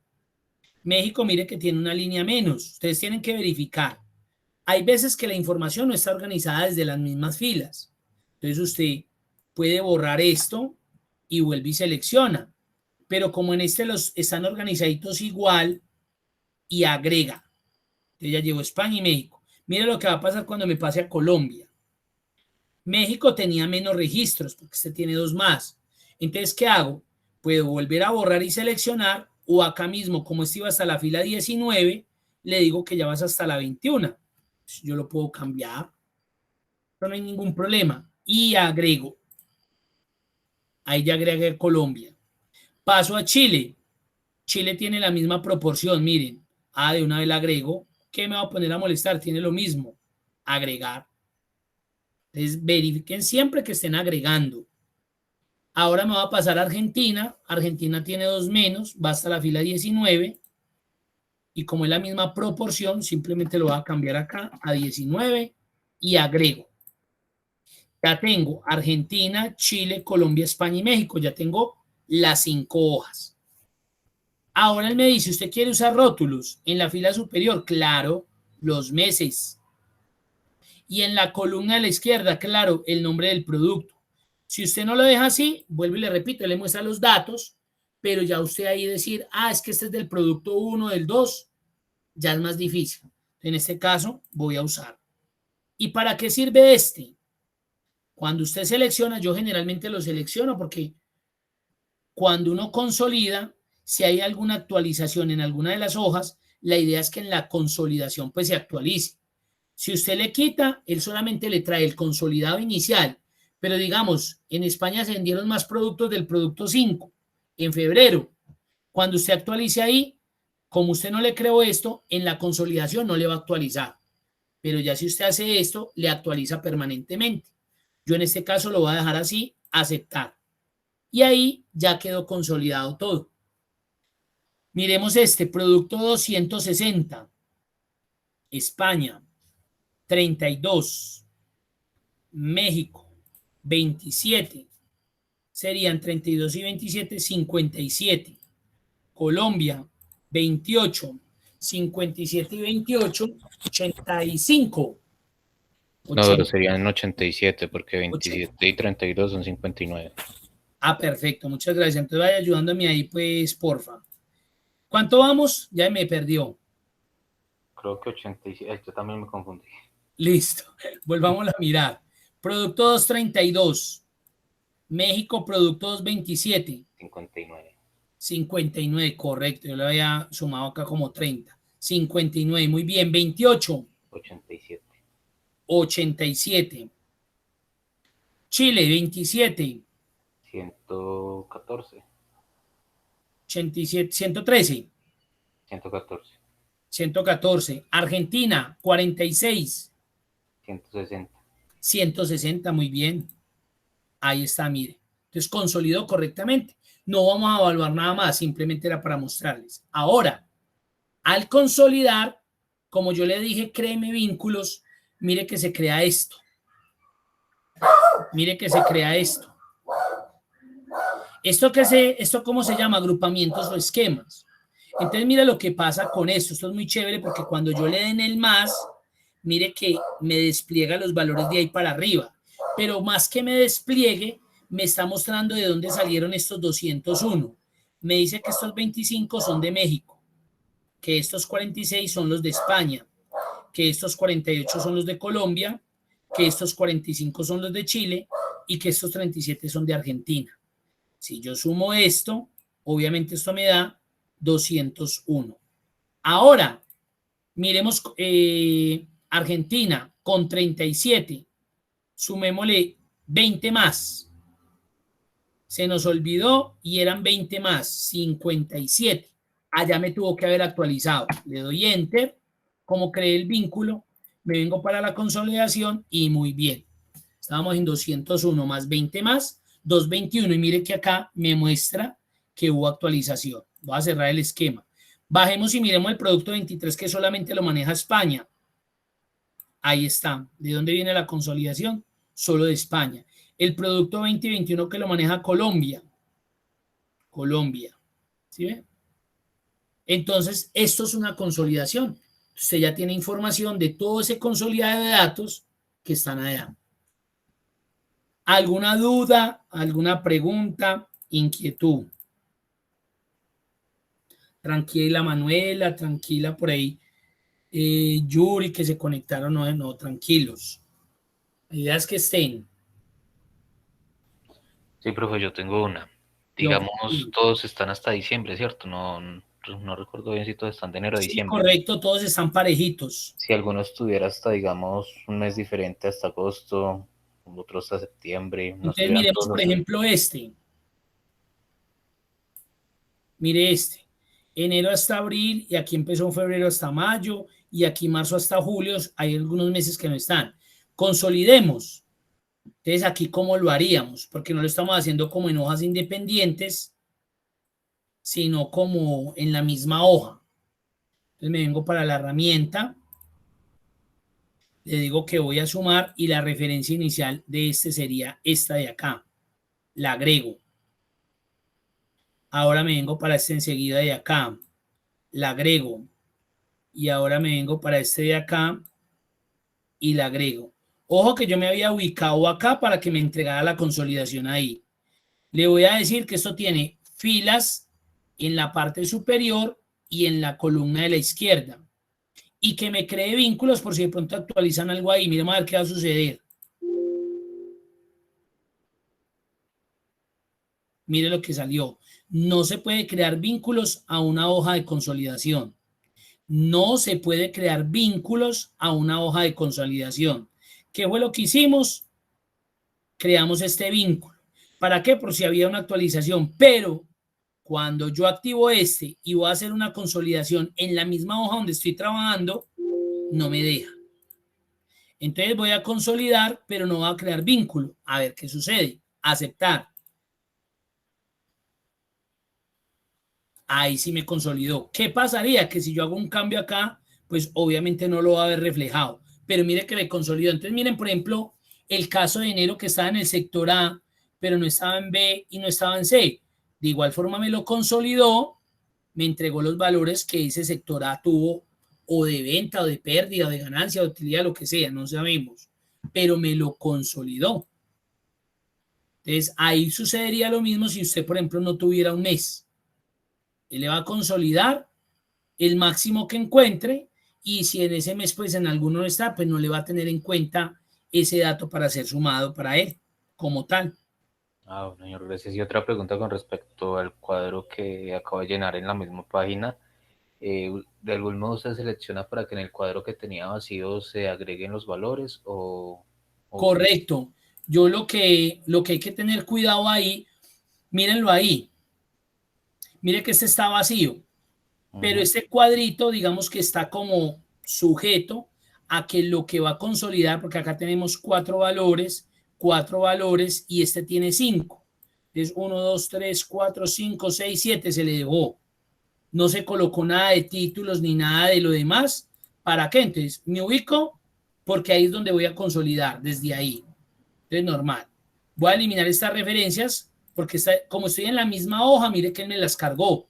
México, mire que tiene una línea menos. Ustedes tienen que verificar. Hay veces que la información no está organizada desde las mismas filas. Entonces usted puede borrar esto y vuelve y selecciona. Pero como en este los están organizaditos igual y agrega. Entonces ya llevo España y México. Mire lo que va a pasar cuando me pase a Colombia. México tenía menos registros porque este tiene 2 más. Entonces, ¿qué hago? Puedo volver a borrar y seleccionar o acá mismo, como este iba hasta la fila 19, le digo que ya vas hasta la 21. Yo lo puedo cambiar. No hay ningún problema. Y agrego. Ahí ya agregué Colombia. Paso a Chile. Chile tiene la misma proporción, miren. De una vez la agrego. ¿Qué me va a poner a molestar? Tiene lo mismo. Agregar. Entonces, verifiquen siempre que estén agregando. Ahora me va a pasar a Argentina. Argentina tiene 2 menos. Va hasta la fila 19. Y como es la misma proporción, simplemente lo voy a cambiar acá a 19 y agrego. Ya tengo Argentina, Chile, Colombia, España y México. Ya tengo las 5 hojas. Ahora él me dice, ¿usted quiere usar rótulos en la fila superior? Claro, los meses. Y en la columna de la izquierda, claro, el nombre del producto. Si usted no lo deja así, vuelvo y le repito, le muestra los datos, pero ya usted ahí decir, es que este es del producto 1, del 2, ya es más difícil. En este caso, voy a usar. ¿Y para qué sirve este? Cuando usted selecciona, yo generalmente lo selecciono porque cuando uno consolida, si hay alguna actualización en alguna de las hojas, la idea es que en la consolidación pues se actualice. Si usted le quita, él solamente le trae el consolidado inicial, pero digamos, en España se vendieron más productos del producto 5 en febrero. Cuando usted actualice ahí, como usted no le creó esto, en la consolidación no le va a actualizar. Pero ya si usted hace esto, le actualiza permanentemente. Yo en este caso lo voy a dejar así, aceptar. Y ahí ya quedó consolidado todo. Miremos este, producto 260. España, 32, México, 27, serían 32 y 27, 57. Colombia, 28, 57 y 28, 85. No, pero serían 87 porque 27 y 32 son 59. Ah, perfecto, muchas gracias. Entonces vaya ayudándome ahí, pues, porfa. ¿Cuánto vamos? Ya me perdió. Creo que 87, yo también me confundí. Listo, volvamos a mirar. Producto 232. México, producto 227. 59. 59, correcto. Yo le había sumado acá como 30. 59, muy bien. 28. 87. 87. Chile, 27. 114. 87, 113. 114. 114. Argentina, 46. 160. 160, muy bien. Ahí está, mire. Entonces consolidó correctamente. No vamos a evaluar nada más, simplemente era para mostrarles. Ahora, al consolidar, como yo le dije, créeme vínculos, mire que se crea esto. Mire que se crea esto. ¿Esto cómo se llama? Agrupamientos o esquemas. Entonces, mire lo que pasa con esto. Esto es muy chévere porque cuando yo le den el más, mire que me despliega los valores de ahí para arriba. Pero más que me despliegue, me está mostrando de dónde salieron estos 201. Me dice que estos 25 son de México, que estos 46 son los de España, que estos 48 son los de Colombia, que estos 45 son los de Chile y que estos 37 son de Argentina. Si yo sumo esto, obviamente esto me da 201. Ahora, miremos Argentina con 37. Sumémosle 20 más. Se nos olvidó y eran 20 más, 57. Allá me tuvo que haber actualizado. Le doy Enter, como creé el vínculo, me vengo para la consolidación y muy bien. Estábamos en 201 más 20 más, 221 y mire que acá me muestra que hubo actualización. Voy a cerrar el esquema. Bajemos y miremos el producto 23 que solamente lo maneja España. Ahí está. ¿De dónde viene la consolidación? Solo de España. El producto 2021 que lo maneja Colombia. Colombia. ¿Sí ve? Entonces, esto es una consolidación. Usted ya tiene información de todo ese consolidado de datos que están allá. ¿Alguna duda? ¿Alguna pregunta? ¿Inquietud? Tranquila Manuela, tranquila por ahí. Yuri, que se conectaron, no, tranquilos. La idea es que estén. Sí, profe, yo tengo una. Digamos, todos están hasta diciembre, ¿cierto? No recuerdo bien si todos están de enero a diciembre. Correcto, todos están parejitos. Si alguno estuviera hasta, digamos, un mes diferente, hasta agosto, otro hasta septiembre. Entonces miremos, por ejemplo, este. Mire este. Enero hasta abril y aquí empezó febrero hasta mayo y aquí marzo hasta julio. Hay algunos meses que no están. Consolidemos. Entonces aquí cómo lo haríamos, porque no lo estamos haciendo como en hojas independientes, sino como en la misma hoja. Entonces me vengo para la herramienta, le digo que voy a sumar y la referencia inicial de este sería esta de acá. La agrego. Ahora me vengo para este enseguida de acá. La agrego. Y ahora me vengo para este de acá y la agrego. Ojo que yo me había ubicado acá para que me entregara la consolidación ahí. Le voy a decir que esto tiene filas en la parte superior y en la columna de la izquierda. Y que me cree vínculos por si de pronto actualizan algo ahí. Miremos a ver qué va a suceder. Mire lo que salió. No se puede crear vínculos a una hoja de consolidación. No se puede crear vínculos a una hoja de consolidación. ¿Qué fue lo que hicimos? Creamos este vínculo. ¿Para qué? Por si había una actualización. Pero cuando yo activo este y voy a hacer una consolidación en la misma hoja donde estoy trabajando, no me deja. Entonces voy a consolidar, pero no voy a crear vínculo. A ver qué sucede. Aceptar. Ahí sí me consolidó. ¿Qué pasaría? Que si yo hago un cambio acá, pues obviamente no lo va a ver reflejado. Pero mire que me consolidó. Entonces miren, por ejemplo, el caso de enero que estaba en el sector A, pero no estaba en B y no estaba en C. De igual forma me lo consolidó, me entregó los valores que ese sector A tuvo, o de venta, o de pérdida, o de ganancia, o de utilidad, lo que sea, no sabemos, pero me lo consolidó. Entonces, ahí sucedería lo mismo si usted, por ejemplo, no tuviera un mes. Él le va a consolidar el máximo que encuentre, y si en ese mes, pues en alguno no está, pues no le va a tener en cuenta ese dato para ser sumado para él, como tal. Ah, bueno, señor, gracias. Y otra pregunta con respecto al cuadro que acabo de llenar en la misma página. ¿De algún modo usted selecciona para que en el cuadro que tenía vacío se agreguen los valores o Correcto. Yo lo que hay que tener cuidado ahí, mírenlo ahí. Mire que este está vacío, pero este cuadrito, digamos que está como sujeto a que lo que va a consolidar, porque acá tenemos cuatro valores, y este tiene 5. Entonces, 1, 2, 3, 4, 5, 6, 7 se le dejó. No se colocó nada de títulos ni nada de lo demás. ¿Para qué? Entonces, me ubico porque ahí es donde voy a consolidar, desde ahí. Entonces, normal. Voy a eliminar estas referencias porque como estoy en la misma hoja, mire que él me las cargó,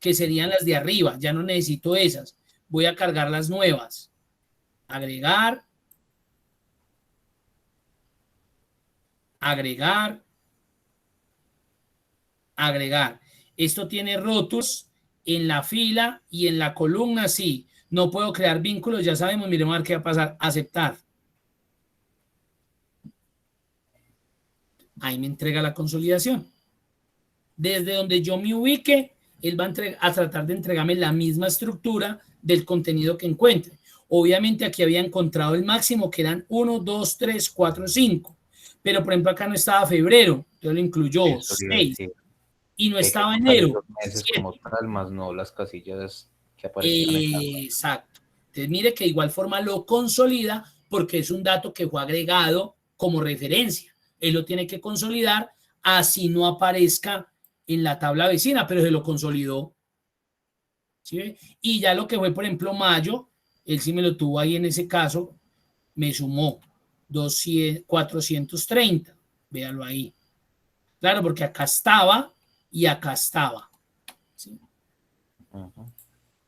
que serían las de arriba. Ya no necesito esas. Voy a cargar las nuevas. Agregar. Agregar. Agregar. Esto tiene rótulos en la fila y en la columna, sí. No puedo crear vínculos, ya sabemos, miremos a ver qué va a pasar. Aceptar. Ahí me entrega la consolidación. Desde donde yo me ubique, él va a tratar de entregarme la misma estructura del contenido que encuentre. Obviamente aquí había encontrado el máximo, que eran 1, 2, 3, 4, 5. Pero, por ejemplo, acá no estaba febrero, entonces lo incluyó 6. Y no estaba enero. Los meses como tal, más no las casillas que aparecían acá. Exacto. Entonces, mire que de igual forma lo consolida porque es un dato que fue agregado como referencia. Él lo tiene que consolidar, así no aparezca en la tabla vecina, pero se lo consolidó. ¿Sí? Y ya lo que fue, por ejemplo, mayo, él sí me lo tuvo ahí en ese caso, me sumó 430. Véalo ahí. Claro, porque acá estaba y acá estaba. ¿Sí?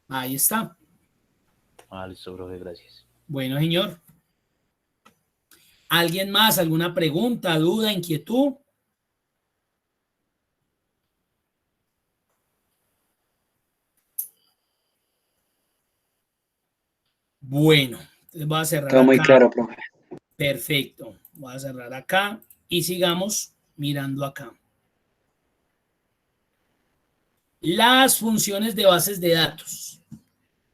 Ahí está. Listo, profe, gracias. Bueno, señor. ¿Alguien más? ¿Alguna pregunta, duda, inquietud? Bueno, entonces voy a cerrar Todo acá. muy claro, profe. Perfecto. Voy a cerrar acá y sigamos mirando acá. Las funciones de bases de datos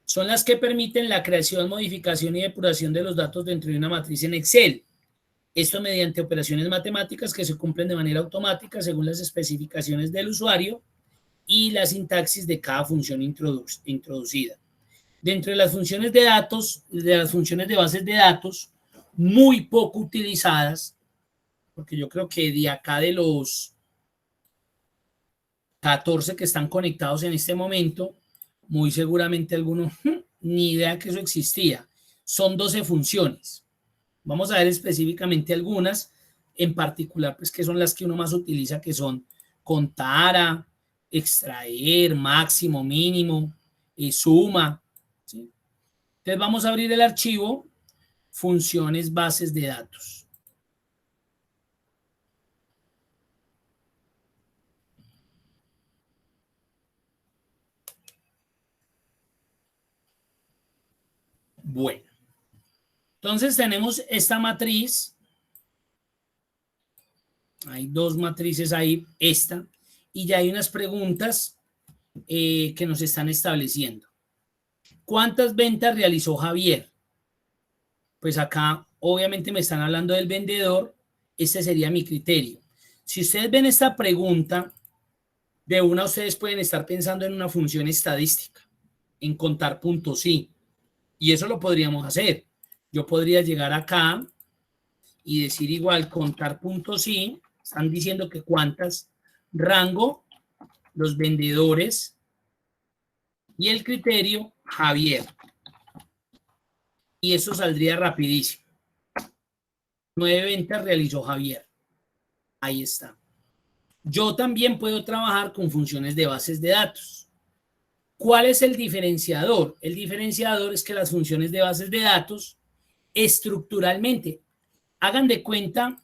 son las que permiten la creación, modificación y depuración de los datos dentro de una matriz en Excel. Esto mediante operaciones matemáticas que se cumplen de manera automática según las especificaciones del usuario y la sintaxis de cada función introducida. Dentro de las funciones de datos, de las funciones de bases de datos, muy poco utilizadas, porque yo creo que de acá de los 14 que están conectados en este momento, muy seguramente algunos ni idea que eso existía. Son 12 funciones. Vamos a ver específicamente algunas, en particular, pues que son las que uno más utiliza, que son contar, extraer, máximo, mínimo, suma. ¿Sí? Entonces vamos a abrir el archivo funciones bases de datos. Bueno, entonces tenemos esta matriz. Hay dos matrices ahí, esta, y ya hay unas preguntas que nos están estableciendo. ¿Cuántas ventas realizó Javier? Pues acá obviamente me están hablando del vendedor, este sería mi criterio. Si ustedes ven esta pregunta, de una ustedes pueden estar pensando en una función estadística, en contar puntos sí, y eso lo podríamos hacer. Yo podría llegar acá y decir igual contar puntos sí, están diciendo que cuántas, rango, los vendedores y el criterio Javier. y eso saldría rapidísimo. 9 ventas realizó Javier. Ahí está. Yo también puedo trabajar con funciones de bases de datos. ¿Cuál es el diferenciador? El diferenciador es que las funciones de bases de datos estructuralmente, hagan de cuenta,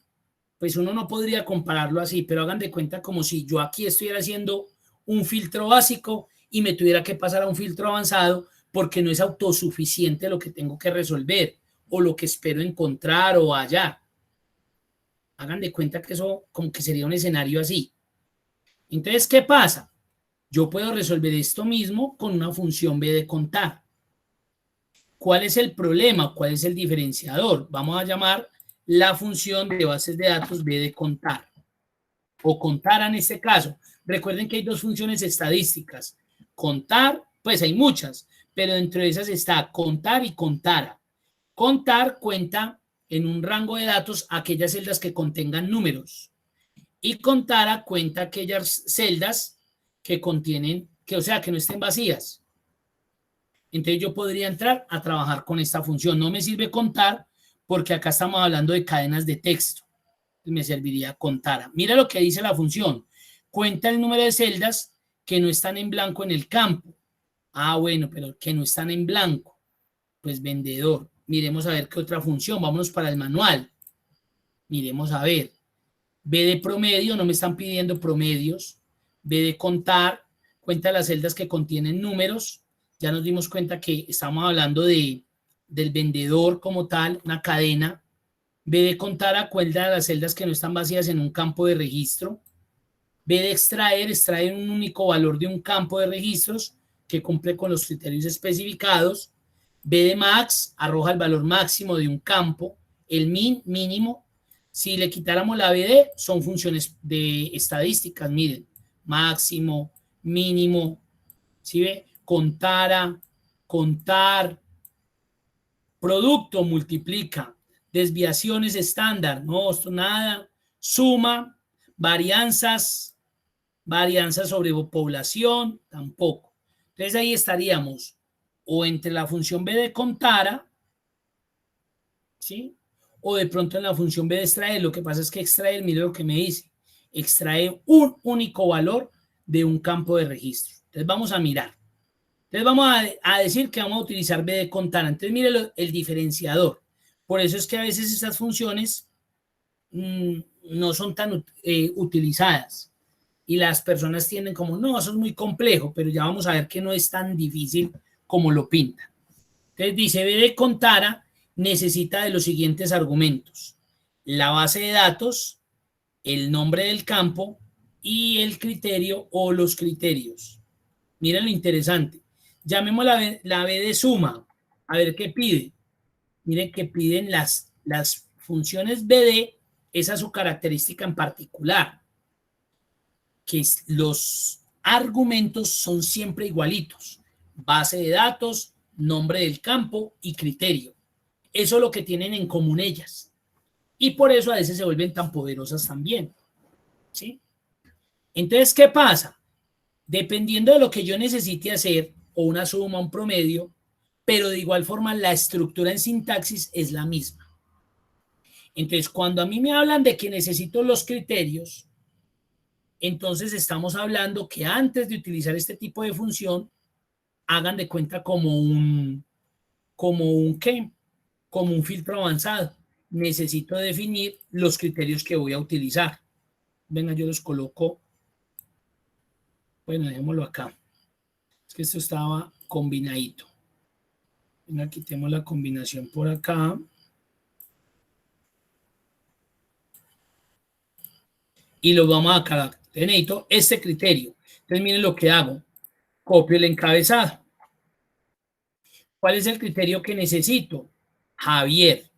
pues uno no podría compararlo así, pero hagan de cuenta como si yo aquí estuviera haciendo un filtro básico y me tuviera que pasar a un filtro avanzado porque no es autosuficiente lo que tengo que resolver o lo que espero encontrar o hallar. Hagan de cuenta que eso como que sería un escenario así. Entonces, ¿qué pasa? Yo puedo resolver esto mismo con una función B de contar. ¿Cuál es el problema? ¿Cuál es el diferenciador? Vamos a llamar la función de bases de datos B de contar. O contar en este caso. Recuerden que hay dos funciones estadísticas. Contar, pues hay muchas, pero entre esas está contar y contara. Contar cuenta en un rango de datos aquellas celdas que contengan números. Y contara cuenta aquellas celdas que contienen, que o sea, que no estén vacías. Entonces yo podría entrar a trabajar con esta función. No me sirve contar porque acá estamos hablando de cadenas de texto. Me serviría contar. Mira lo que dice la función. Cuenta el número de celdas que no están en blanco en el campo. Ah, bueno, pero que no están en blanco. Pues vendedor. Miremos a ver qué otra función. Vámonos para el manual. Miremos a ver. B de promedio, no me están pidiendo promedios. B de contar, cuenta las celdas que contienen números. Ya nos dimos cuenta que estamos hablando del vendedor como tal, una cadena. B de contar a cuenta de las celdas que no están vacías en un campo de registro. B de extraer, extraer un único valor de un campo de registros que cumple con los criterios especificados. B de max, arroja el valor máximo de un campo. El min, mínimo. Si le quitáramos la BD, son funciones de estadísticas, miren, máximo, mínimo, ¿sí ve? Contara, contar, producto, multiplica, desviaciones estándar, no, esto nada, suma, varianzas sobre población, tampoco. Entonces ahí estaríamos o entre la función B de contara, ¿sí? O de pronto en la función B de extraer. Lo que pasa es que extraer, mire lo que me dice, extrae un único valor de un campo de registro. Entonces vamos a mirar. Entonces vamos a decir que vamos a utilizar B de contar. Entonces mire el diferenciador. Por eso es que a veces estas funciones no son tan utilizadas. Y las personas tienden como, no, eso es muy complejo, pero ya vamos a ver que no es tan difícil como lo pinta. Entonces dice, B de contara necesita de los siguientes argumentos: la base de datos, el nombre del campo y el criterio o los criterios. Miren lo interesante. Llamemos la B de suma. A ver qué pide. Miren que piden las funciones BD, esa es su característica en particular, que los argumentos son siempre igualitos. Base de datos, nombre del campo y criterio. Eso es lo que tienen en común ellas. Y por eso a veces se vuelven tan poderosas también. ¿Sí? Entonces, ¿qué pasa? Dependiendo de lo que yo necesite hacer, o una suma, un promedio, pero de igual forma la estructura en sintaxis es la misma. Entonces, cuando a mí me hablan de que necesito los criterios, entonces estamos hablando que antes de utilizar este tipo de función, hagan de cuenta como un ¿qué? Como un filtro avanzado. Necesito definir los criterios que voy a utilizar. Venga, yo los coloco. Bueno, dejémoslo acá. Es que esto estaba combinadito. Venga, quitemos la combinación por acá. Y lo vamos a acá. Necesito este criterio. Entonces, miren lo que hago. Copio el encabezado. ¿Cuál es el criterio que necesito? Javier.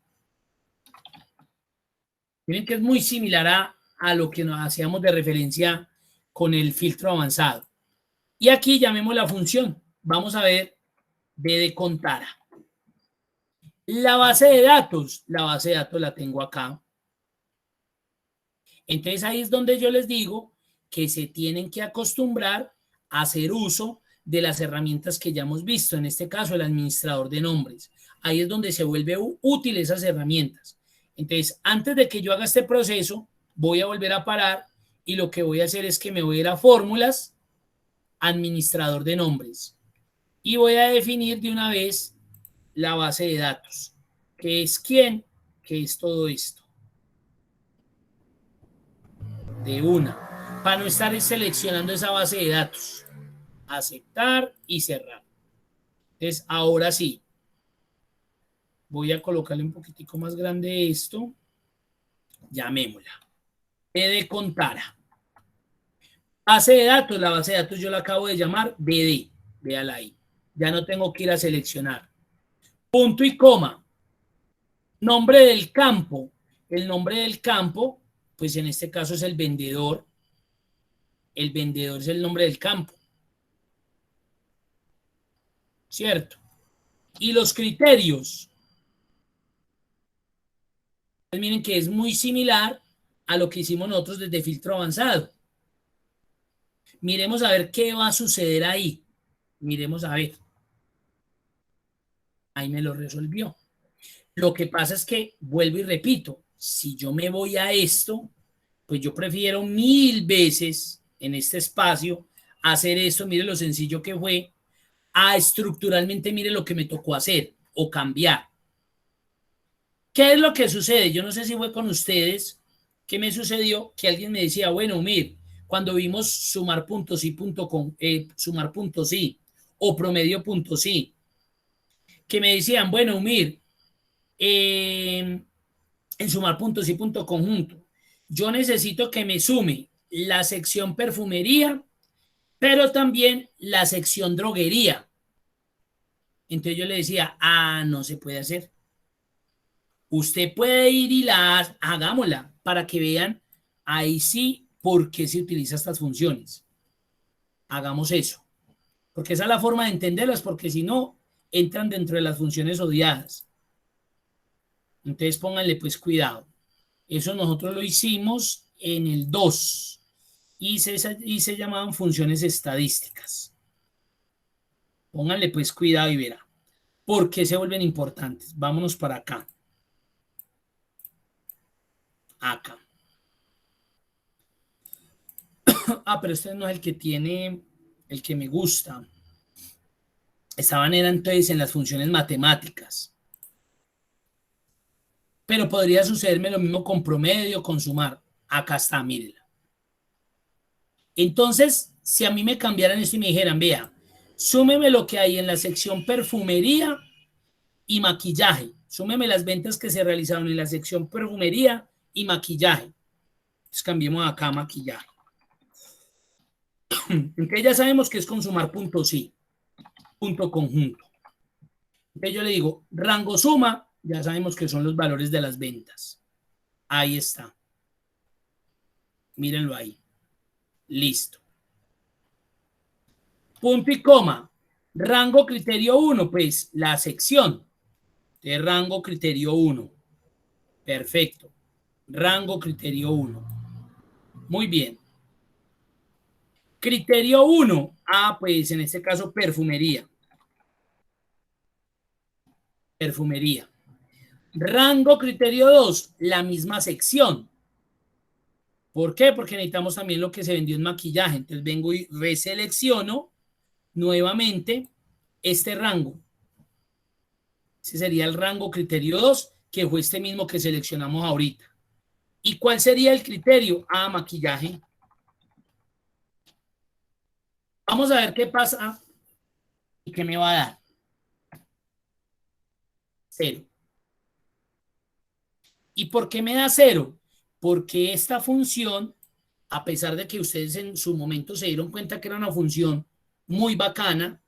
Miren que es muy similar a lo que nos hacíamos de referencia con el filtro avanzado. Y aquí llamemos la función. Vamos a ver B de contara. La base de datos la tengo acá. Entonces ahí es donde yo les digo que se tienen que acostumbrar a hacer uso de las herramientas que ya hemos visto. En este caso, el administrador de nombres. ahí es donde se vuelve útil esas herramientas. Entonces, antes de que yo haga este proceso, voy a volver a parar y lo que voy a hacer es que me voy a ir a fórmulas, administrador de nombres, y voy a definir de una vez la base de datos, que es quién, que es todo esto. De una, para no estar seleccionando esa base de datos. Aceptar y cerrar. Entonces, ahora sí, voy a colocarle un poquitico más grande esto. Llamémosla. B de Contara. Base de datos, la base de datos yo la acabo de llamar BD. Véala ahí. Ya no tengo que ir a seleccionar. Punto y coma. Nombre del campo. El nombre del campo, pues en este caso es el vendedor. El vendedor es el nombre del campo. ¿Cierto? Y los criterios. Pues miren que es muy similar a lo que hicimos nosotros desde filtro avanzado. Miremos a ver qué va a suceder ahí. Miremos a ver. Ahí me lo resolvió. Lo que pasa es que, vuelvo y repito, si yo me voy a esto, pues yo prefiero 1000 veces en este espacio hacer esto, mire lo sencillo que fue, a estructuralmente, mire lo que me tocó hacer o cambiar. ¿Qué es lo que sucede? Yo no sé si fue con ustedes, ¿qué me sucedió? Que alguien me decía, bueno, mire, cuando vimos sumar puntos y sumar puntos sí, o promedio puntos sí, que me decían, bueno, mire, en sumar puntos y punto conjunto, yo necesito que me sume la sección perfumería, pero también la sección droguería. Entonces yo le decía, no se puede hacer. Usted puede ir y hagámosla para que vean ahí sí por qué se utilizan estas funciones. Hagamos eso. Porque esa es la forma de entenderlas, porque si no, entran dentro de las funciones odiadas. Entonces pónganle pues cuidado. Eso nosotros lo hicimos en el 2 y se llamaban funciones estadísticas. Pónganle pues cuidado y verá. ¿Por qué se vuelven importantes? Vámonos para acá. Acá. Pero este no es el que tiene, el que me gusta. Estaban era entonces en las funciones matemáticas. Pero podría sucederme lo mismo con promedio, con sumar. Acá está, mírenla. Entonces, si a mí me cambiaran esto y me dijeran, vea, súmeme lo que hay en la sección perfumería y maquillaje. Súmeme las ventas que se realizaron en la sección perfumería y maquillaje. Entonces cambiemos acá maquillaje. Entonces ya sabemos que es con sumar punto sí, punto conjunto. Entonces yo le digo, rango suma, ya sabemos que son los valores de las ventas. Ahí está. Mírenlo ahí. Listo. Punto y coma. Rango criterio 1, pues la sección de rango criterio 1. Perfecto. Rango criterio 1. Muy bien. Criterio 1. Pues en este caso perfumería. Perfumería. Rango criterio 2. La misma sección. ¿Por qué? Porque necesitamos también lo que se vendió en maquillaje. Entonces vengo y reselecciono nuevamente este rango. Ese sería el rango criterio 2, que fue este mismo que seleccionamos ahorita. ¿Y cuál sería el criterio? Maquillaje. Vamos a ver qué pasa y qué me va a dar. 0. ¿Y por qué me da 0? Porque esta función, a pesar de que ustedes en su momento se dieron cuenta que era una función muy bacana,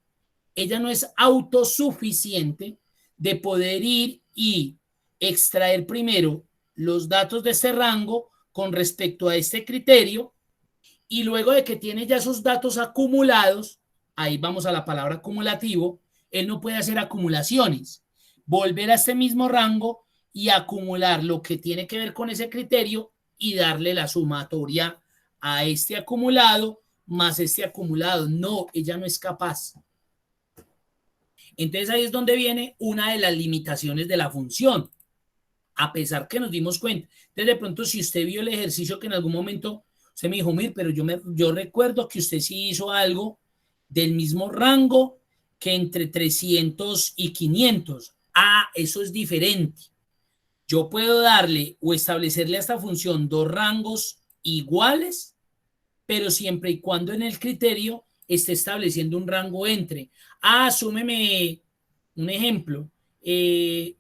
ella no es autosuficiente de poder ir y extraer primero los datos de este rango con respecto a este criterio y luego de que tiene ya esos datos acumulados, ahí vamos a la palabra acumulativo, él no puede hacer acumulaciones, volver a este mismo rango y acumular lo que tiene que ver con ese criterio y darle la sumatoria a este acumulado más este acumulado. No, ella no es capaz. Entonces ahí es donde viene una de las limitaciones de la función, a pesar que nos dimos cuenta. Entonces de pronto si usted vio el ejercicio que en algún momento usted me dijo, mir, pero yo recuerdo que usted sí hizo algo del mismo rango que entre 300 y 500. Ah, eso es diferente. Yo puedo darle o establecerle a esta función dos rangos iguales, pero siempre y cuando en el criterio esté estableciendo un rango entre. Ah, súmeme un ejemplo.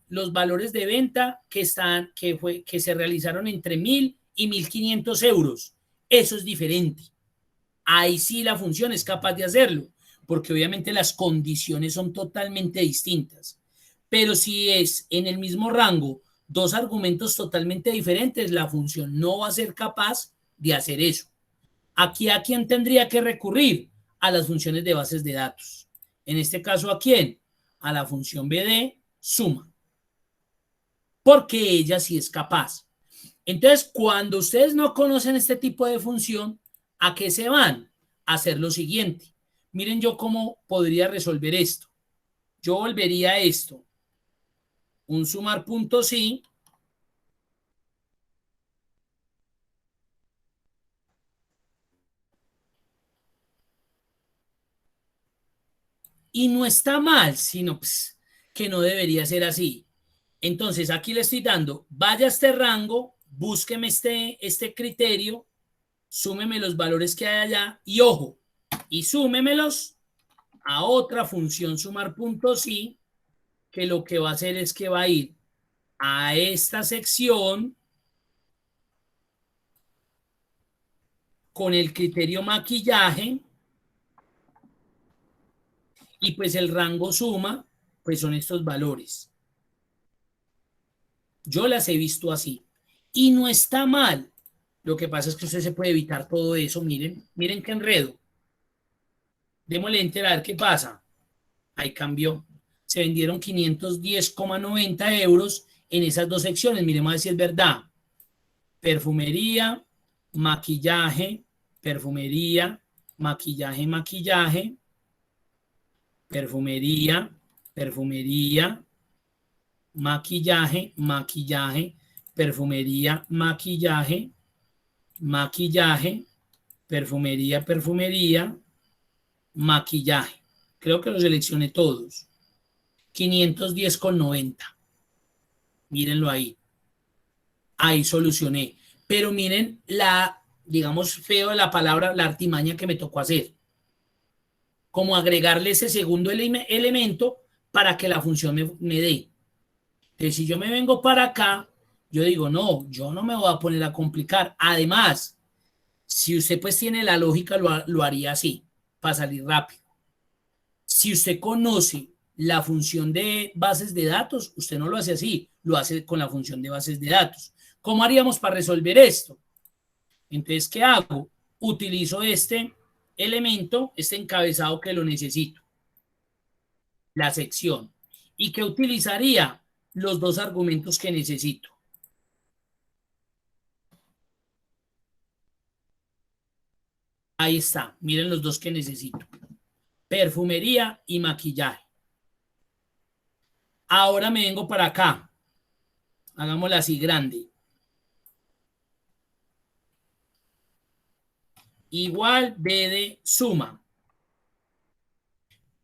Los valores de venta que se realizaron entre 1.000 y 1.500 euros. Eso es diferente. Ahí sí la función es capaz de hacerlo, porque obviamente las condiciones son totalmente distintas. Pero si es en el mismo rango dos argumentos totalmente diferentes, la función no va a ser capaz de hacer eso. Aquí, ¿a quién tendría que recurrir? A las funciones de bases de datos. En este caso, ¿a quién? A la función BD suma. Porque ella sí es capaz. Entonces, cuando ustedes no conocen este tipo de función, ¿a qué se van? A hacer lo siguiente. Miren yo cómo podría resolver esto. Yo volvería a esto. Un sumar punto sí. Y no está mal, sino pues, que no debería ser así. Entonces, aquí le estoy dando, vaya a este rango, búsqueme este criterio, súmeme los valores que hay allá y ojo, y súmemelos a otra función sumar puntos y que lo que va a hacer es que va a ir a esta sección con el criterio maquillaje y pues el rango suma, pues son estos valores. Yo las he visto así y no está mal. Lo que pasa es que usted se puede evitar todo eso. Miren qué enredo. Démosle enter a ver qué pasa. Ahí cambió. Se vendieron 510,90 euros en esas dos secciones. Miremos a ver si es verdad. Perfumería, maquillaje, perfumería, maquillaje, maquillaje, perfumería, perfumería, maquillaje, maquillaje, perfumería, maquillaje, maquillaje, perfumería, perfumería, maquillaje. Creo que los seleccioné todos. 510,90. Mírenlo ahí. Ahí solucioné. Pero miren digamos, feo de la palabra, la artimaña que me tocó hacer. Como agregarle ese segundo elemento para que la función me dé. Entonces, si yo me vengo para acá, yo digo, no, yo no me voy a poner a complicar. Además, si usted pues tiene la lógica, lo haría así, para salir rápido. Si usted conoce la función de bases de datos, usted no lo hace así, lo hace con la función de bases de datos. ¿Cómo haríamos para resolver esto? Entonces, ¿qué hago? Utilizo este elemento, este encabezado que lo necesito, la sección, y que utilizaría los dos argumentos que necesito. Ahí está, miren los dos que necesito. Perfumería y maquillaje. Ahora me vengo para acá. Hagámosla así grande. Igual B de suma.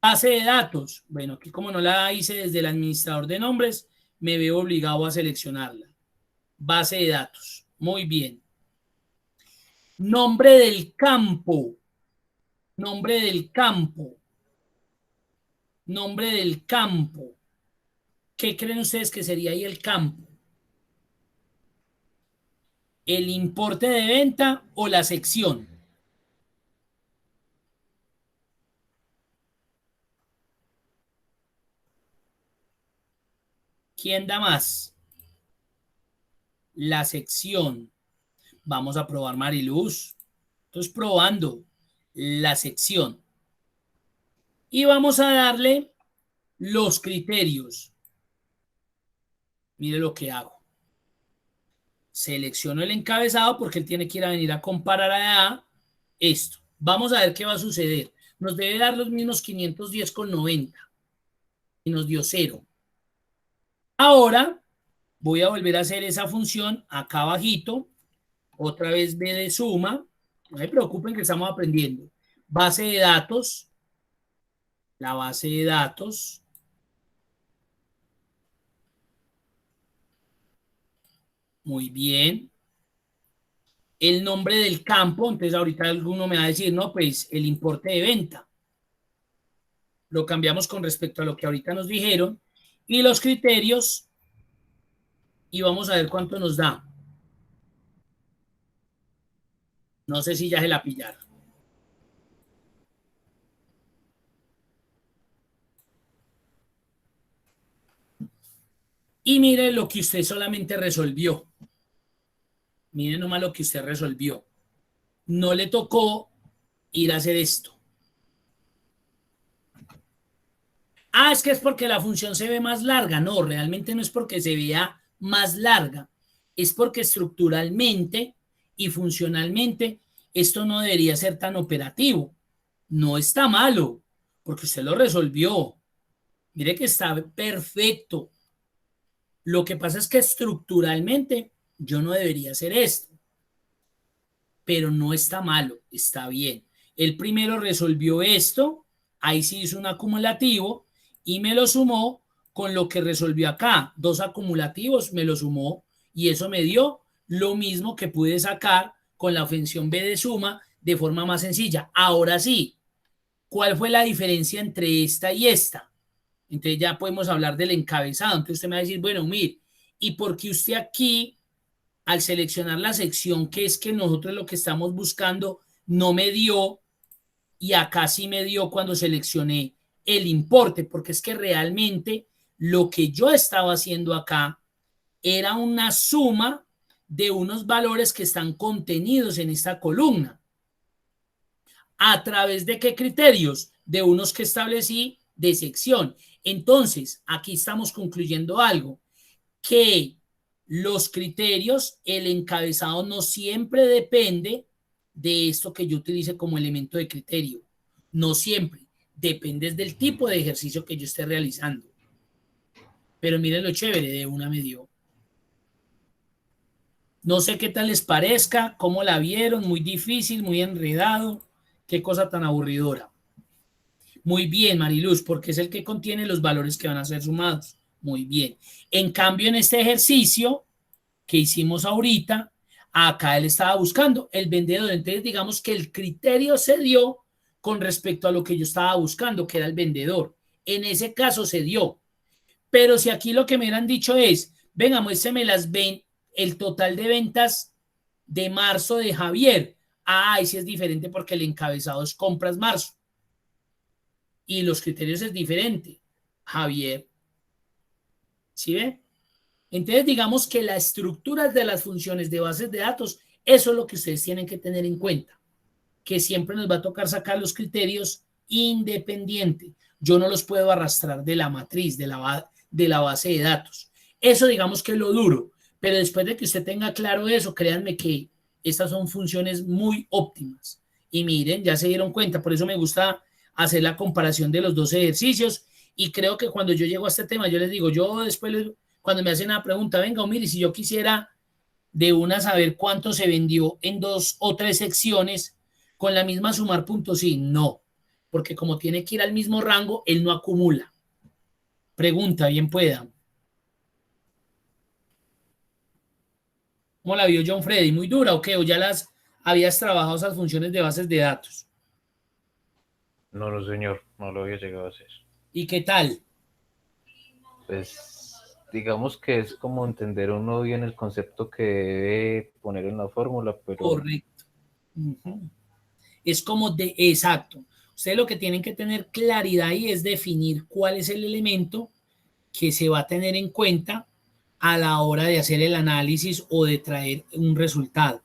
Base de datos. Bueno, aquí como no la hice desde el administrador de nombres, me veo obligado a seleccionarla. Base de datos. Muy bien. Nombre del campo. Nombre del campo. Nombre del campo. ¿Qué creen ustedes que sería ahí el campo? ¿El importe de venta o la sección? ¿Quién da más? La sección. Vamos a probar Mariluz. Entonces, probando la sección. Y vamos a darle los criterios. Mire lo que hago. Selecciono el encabezado porque él tiene que ir a venir a comparar a esto. Vamos a ver qué va a suceder. Nos debe dar los mismos 510,90. y nos dio 0. Ahora voy a volver a hacer esa función acá abajito, otra vez B de suma, no se preocupen que estamos aprendiendo. Base de datos, la base de datos. Muy bien. El nombre del campo, entonces ahorita alguno me va a decir, no, pues el importe de venta. Lo cambiamos con respecto a lo que ahorita nos dijeron. Y los criterios, y vamos a ver cuánto nos da. No sé si ya se la pillaron. Y mire lo que usted solamente resolvió. Mire nomás lo que usted resolvió. No le tocó ir a hacer esto. Ah, es que es porque la función se ve más larga. No, realmente no es porque se vea más larga. Es porque estructuralmente y funcionalmente esto no debería ser tan operativo. No está malo, porque usted lo resolvió. Mire que está perfecto. Lo que pasa es que estructuralmente yo no debería hacer esto, pero no está malo, está bien. El primero resolvió esto, ahí sí hizo un acumulativo y me lo sumó con lo que resolvió acá. 2 acumulativos me lo sumó y eso me dio lo mismo que pude sacar con la función B de suma de forma más sencilla. Ahora sí, ¿cuál fue la diferencia entre esta y esta? Entonces ya podemos hablar del encabezado. Entonces usted me va a decir, bueno, mire, ¿y por qué usted aquí, al seleccionar la sección que es que nosotros lo que estamos buscando, no me dio y acá sí me dio cuando seleccioné el importe? Porque es que realmente lo que yo estaba haciendo acá era una suma de unos valores que están contenidos en esta columna. ¿A través de qué criterios? De unos que establecí de sección. Entonces, aquí estamos concluyendo algo, que los criterios, el encabezado no siempre depende de esto que yo utilice como elemento de criterio. No siempre. Depende del tipo de ejercicio que yo esté realizando. Pero miren lo chévere, de una me dio. No sé qué tal les parezca, cómo la vieron, muy difícil, muy enredado, qué cosa tan aburridora. Muy bien, Mariluz, porque es el que contiene los valores que van a ser sumados. Muy bien. En cambio, en este ejercicio que hicimos ahorita, acá él estaba buscando el vendedor. Entonces, digamos que el criterio se dio con respecto a lo que yo estaba buscando, que era el vendedor. En ese caso se dio. Pero si aquí lo que me hubieran dicho es, venga, muéstrame el total de ventas de marzo de Javier. Ah, ahí sí es diferente porque el encabezado es compras marzo. Y los criterios es diferente. Javier. ¿Sí ve? Entonces, digamos que la estructura de las funciones de bases de datos, eso es lo que ustedes tienen que tener en cuenta, que siempre nos va a tocar sacar los criterios independiente. Yo no los puedo arrastrar de la matriz, de la base de datos. Eso digamos que es lo duro, pero después de que usted tenga claro eso, créanme que estas son funciones muy óptimas. Y miren, ya se dieron cuenta, por eso me gusta hacer la comparación de los 2 ejercicios y creo que cuando yo llego a este tema, yo les digo, yo después, cuando me hacen una pregunta, venga, mire, si yo quisiera de una saber cuánto se vendió en 2 o 3 secciones con la misma sumar puntos, sí, no, porque como tiene que ir al mismo rango, él no acumula. Pregunta, bien pueda. ¿Cómo la vio John Freddy? ¿Muy dura o qué? ¿O ya las habías trabajado esas funciones de bases de datos? No, no, señor, no lo había llegado a hacer. ¿Y qué tal? Pues digamos que es como entender uno bien el concepto que debe poner en la fórmula, pero Correcto. Es como de exacto. Ustedes lo que tienen que tener claridad ahí es definir cuál es el elemento que se va a tener en cuenta a la hora de hacer el análisis o de traer un resultado.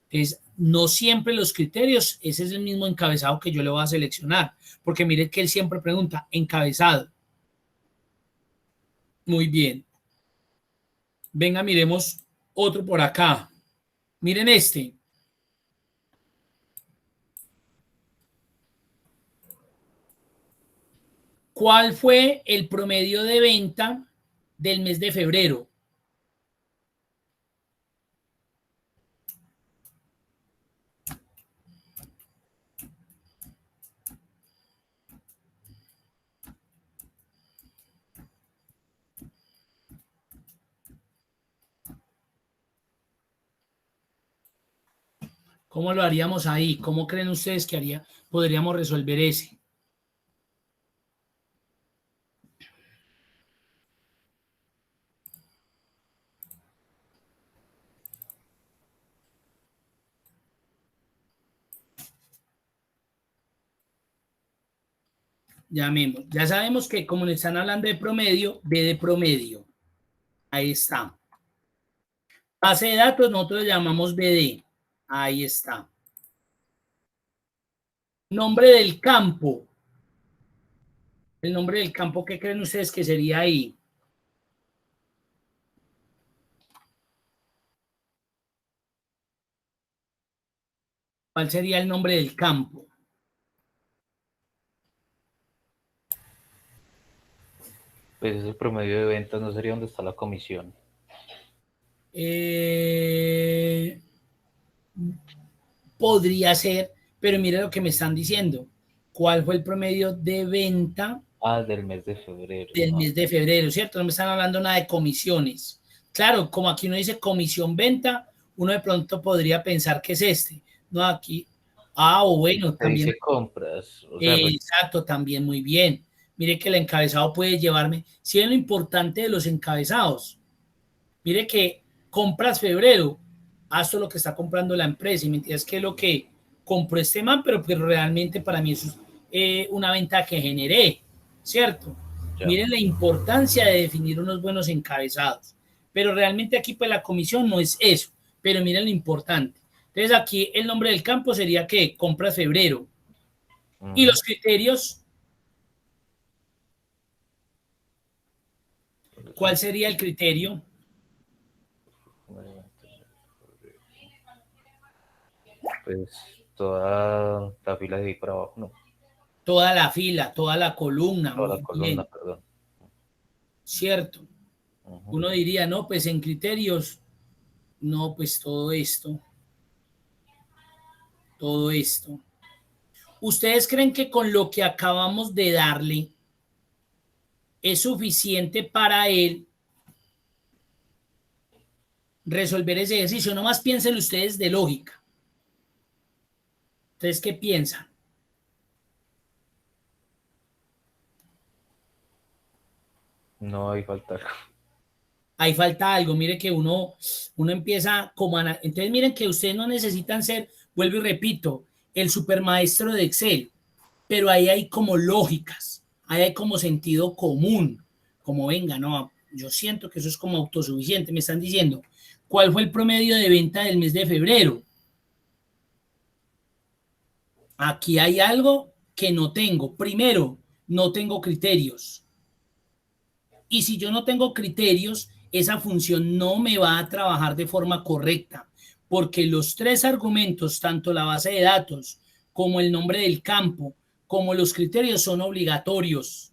Entonces, no siempre los criterios, ese es el mismo encabezado que yo le voy a seleccionar, porque mire que él siempre pregunta, encabezado. Muy bien. Venga, miremos otro por acá. Miren este. ¿Cuál fue el promedio de venta del mes de febrero? ¿Cómo lo haríamos ahí? ¿Cómo creen ustedes que podríamos resolver ese? Llamemos. Ya sabemos que como le están hablando de promedio, B de promedio. Ahí está. Base de datos, nosotros le llamamos BD. Ahí está. Nombre del campo. El nombre del campo, ¿qué creen ustedes que sería ahí? ¿Cuál sería el nombre del campo? Pues ese promedio de ventas no sería donde está la comisión. Podría ser, pero mire lo que me están diciendo. ¿Cuál fue el promedio de venta Del mes de febrero. del mes de febrero? ¿Cierto? No me están hablando nada de comisiones. Claro, como aquí uno dice comisión venta, uno de pronto podría pensar que es este. No, aquí. O bueno, Se también. dice compras. O sea, Exacto, también muy bien. Mire que el encabezado puede llevarme. Si es lo importante de los encabezados. Mire que compras febrero, haz todo lo que está comprando la empresa. Y mentiras que es lo que compró este man, pero realmente para mí eso es una venta que generé, ¿cierto? ya. Miren la importancia de definir unos buenos encabezados. Pero realmente aquí pues la comisión no es eso, pero miren lo importante. Entonces aquí el nombre del campo sería que compras febrero. Y los criterios, ¿cuál sería el criterio? Pues toda la fila de ahí para abajo, no. Toda la fila, toda la columna. Toda la Muy columna, bien. perdón. Cierto. Uno diría, no, pues en criterios, no, pues todo esto. ¿Ustedes creen que con lo que acabamos de darle es suficiente para él resolver ese ejercicio? Nomás piensen ustedes de lógica. ¿Ustedes qué piensan? No, hay falta. Ahí falta algo. Mire que uno empieza como a... Entonces miren que ustedes no necesitan ser, vuelvo y repito, el supermaestro de Excel, pero ahí hay como lógicas, ahí hay como sentido común, como venga, no, yo siento que eso es como autosuficiente. Me están diciendo, ¿cuál fue el promedio de venta del mes de febrero? Aquí hay algo que no tengo. Primero, no tengo criterios. Y si yo no tengo criterios, esa función no me va a trabajar de forma correcta, porque los tres argumentos, tanto la base de datos como el nombre del campo, como los criterios son obligatorios.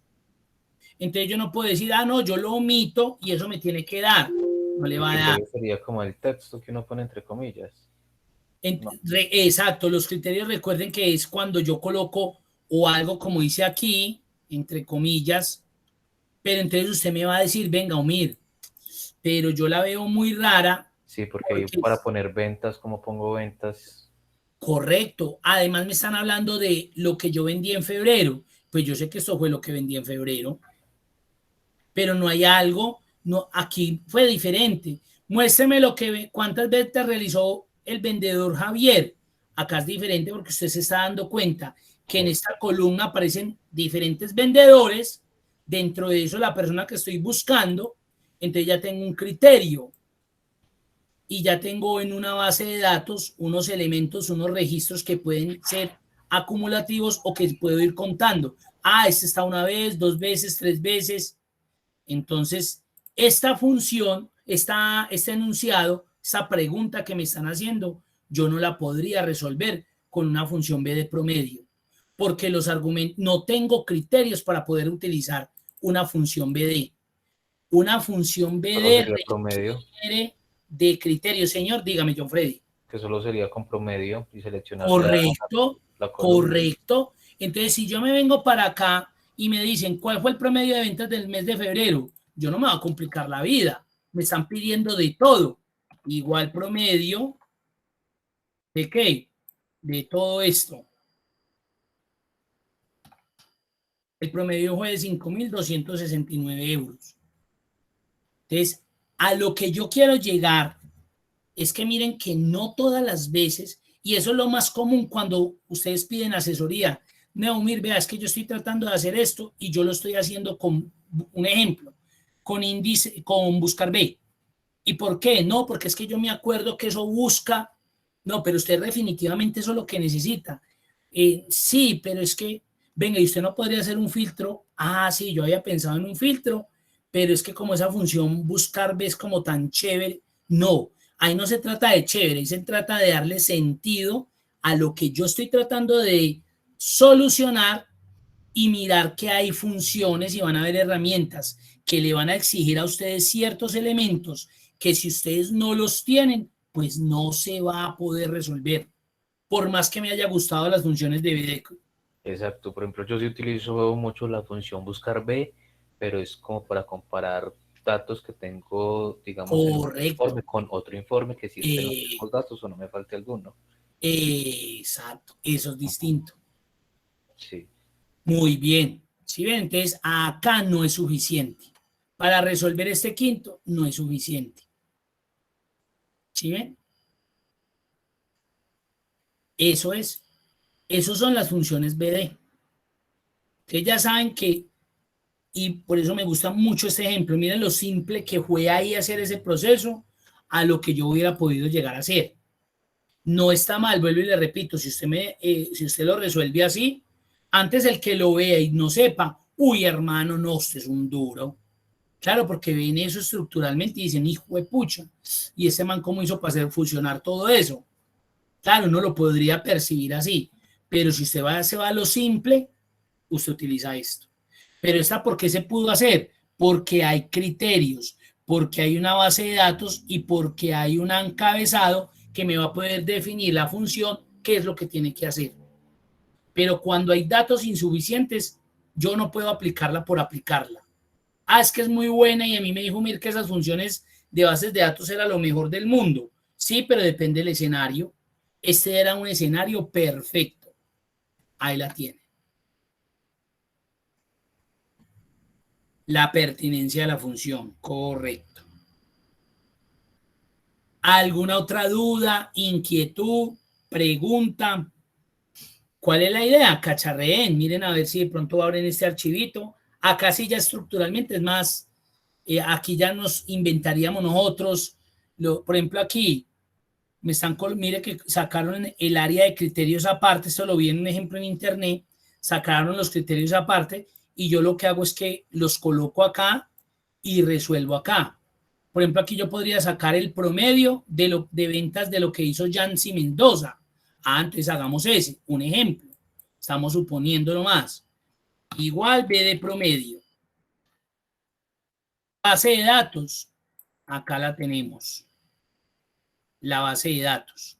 Entonces yo no puedo decir, no, yo lo omito y eso me tiene que dar. No le va a dar. Sería como el texto que uno pone entre comillas. No. Exacto, los criterios recuerden que es cuando yo coloco o algo como dice aquí, entre comillas, pero entonces usted me va a decir, venga, Omir, pero yo la veo muy rara. Sí, porque para poner ventas, ¿cómo pongo ventas? Correcto. Además me están hablando de lo que yo vendí en febrero. Pues yo sé que esto fue lo que vendí en febrero. Pero no hay algo, no, aquí fue diferente. Muéstreme cuántas ventas realizó el vendedor Javier. Acá es diferente porque usted se está dando cuenta que en esta columna aparecen diferentes vendedores. Dentro de eso, la persona que estoy buscando, entonces ya tengo un criterio y ya tengo en una base de datos unos elementos, unos registros que pueden ser acumulativos o que puedo ir contando. Este está una vez, dos veces, tres veces. Entonces, esta función, este enunciado, esta pregunta que me están haciendo, yo no la podría resolver con una función B de promedio. porque los argumentos, no tengo criterios para poder utilizar una función BD. Una función BD promedio requiere de criterios. Señor, dígame, John Freddy. Que solo sería con promedio y seleccionar Correcto, la columna. correcto. Entonces, si yo me vengo para acá y me dicen cuál fue el promedio de ventas del mes de febrero, yo no me voy a complicar la vida. Me están pidiendo de todo. Igual promedio ¿de qué? De todo esto. El promedio fue de 5.269 euros. Entonces, a lo que yo quiero llegar es que miren que no todas las veces, y eso es lo más común cuando ustedes piden asesoría. Neomir, vea, es que yo estoy tratando de hacer esto y yo lo estoy haciendo con un ejemplo, con índice, con buscar B. ¿Y por qué? No, porque es que yo me acuerdo que eso busca. No, pero usted definitivamente eso es lo que necesita. Sí, pero es que, venga, y usted no podría hacer un filtro. Ah, sí, yo había pensado en un filtro, pero es que como esa función buscar B es como tan chévere. No, ahí no se trata de chévere, ahí se trata de darle sentido a lo que yo estoy tratando de solucionar y mirar que hay funciones y van a haber herramientas que le van a exigir a ustedes ciertos elementos que si ustedes no los tienen, pues no se va a poder resolver, por más que me haya gustado las funciones de BD. Exacto, por ejemplo, yo sí utilizo mucho la función buscar B, pero es como para comparar datos que tengo, digamos, en un informe con otro informe, que si estén los mismos datos o no me falte alguno. Exacto, eso es distinto. Sí. Muy bien. ¿Sí ven? Entonces, acá no es suficiente. Para resolver este quinto, no es suficiente. ¿Sí ven? Eso es. Esas son las funciones BD. Ustedes ya saben que, y por eso me gusta mucho este ejemplo, miren lo simple que fue ahí hacer ese proceso a lo que yo hubiera podido llegar a hacer. No está mal, vuelvo y le repito, si usted lo resuelve así, antes el que lo vea y no sepa, uy, hermano, no, usted es un duro. Claro, porque ven eso estructuralmente y dicen, hijo de pucha, y ese man cómo hizo para hacer funcionar todo eso. Claro, uno lo podría percibir así, pero si usted se va a lo simple, usted utiliza esto. Pero esta, ¿por qué se pudo hacer? Porque hay criterios, porque hay una base de datos y porque hay un encabezado que me va a poder definir la función, qué es lo que tiene que hacer. Pero cuando hay datos insuficientes, yo no puedo aplicarla por aplicarla. Ah, es que es muy buena y a mí me dijo Mir que esas funciones de bases de datos era lo mejor del mundo. Sí, pero depende del escenario. Este era un escenario perfecto. Ahí la tiene. La pertinencia de la función, correcto. ¿Alguna otra duda, inquietud, pregunta? ¿Cuál es la idea? Cacharreen, miren a ver si de pronto abren este archivito. Acá sí ya estructuralmente es más, aquí ya nos inventaríamos nosotros. Por ejemplo, aquí mire que sacaron el área de criterios aparte, esto lo vi en un ejemplo en internet, sacaron los criterios aparte y yo lo que hago es que los coloco acá y resuelvo acá. Por ejemplo, aquí yo podría sacar el promedio de ventas de lo que hizo Yancy Mendoza. Antes hagamos ese, un ejemplo. Estamos suponiéndolo más. Igual B de promedio. Base de datos. Acá la tenemos. La base de datos.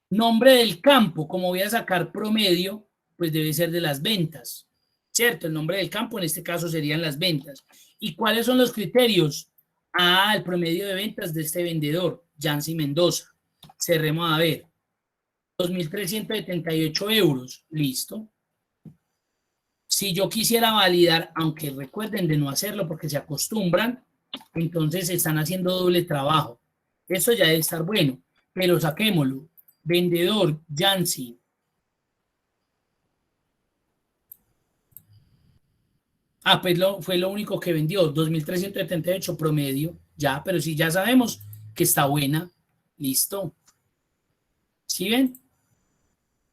Nombre del campo. Como voy a sacar promedio, pues debe ser de las ventas. ¿Cierto? El nombre del campo en este caso serían las ventas. ¿Y cuáles son los criterios? Ah, el promedio de ventas de este vendedor, Yancy Mendoza. Cerremos a ver. 2.378 euros. Listo. Si yo quisiera validar, aunque recuerden de no hacerlo porque se acostumbran, entonces están haciendo doble trabajo. Esto ya debe estar bueno, pero saquémoslo. Vendedor, Yancy. Ah, pues fue lo único que vendió, 2.378 promedio. Ya, pero si ya sabemos que está buena, listo. ¿Sí ven?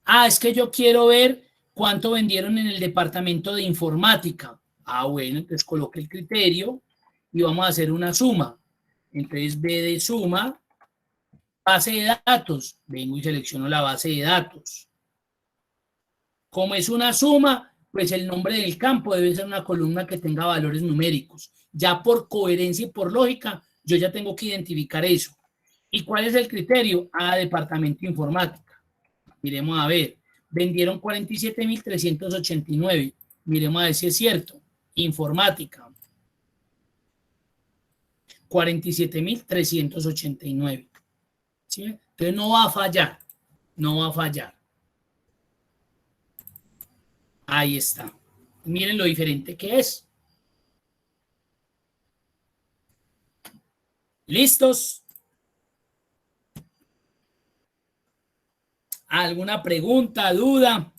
Ah, es que yo quiero ver cuánto vendieron en el departamento de informática. Ah, bueno, entonces coloque el criterio y vamos a hacer una suma. Entonces, B de suma, base de datos. Vengo y selecciono la base de datos. Como es una suma, pues el nombre del campo debe ser una columna que tenga valores numéricos. Ya por coherencia y por lógica, yo ya tengo que identificar eso. ¿Y cuál es el criterio? Departamento de informática. Miremos a ver. Vendieron 47.389. Miremos a ver si es cierto. Informática. 47.389. ¿Sí? Entonces no va a fallar. No va a fallar. Ahí está. Miren lo diferente que es. ¿Listos? ¿Alguna pregunta, duda?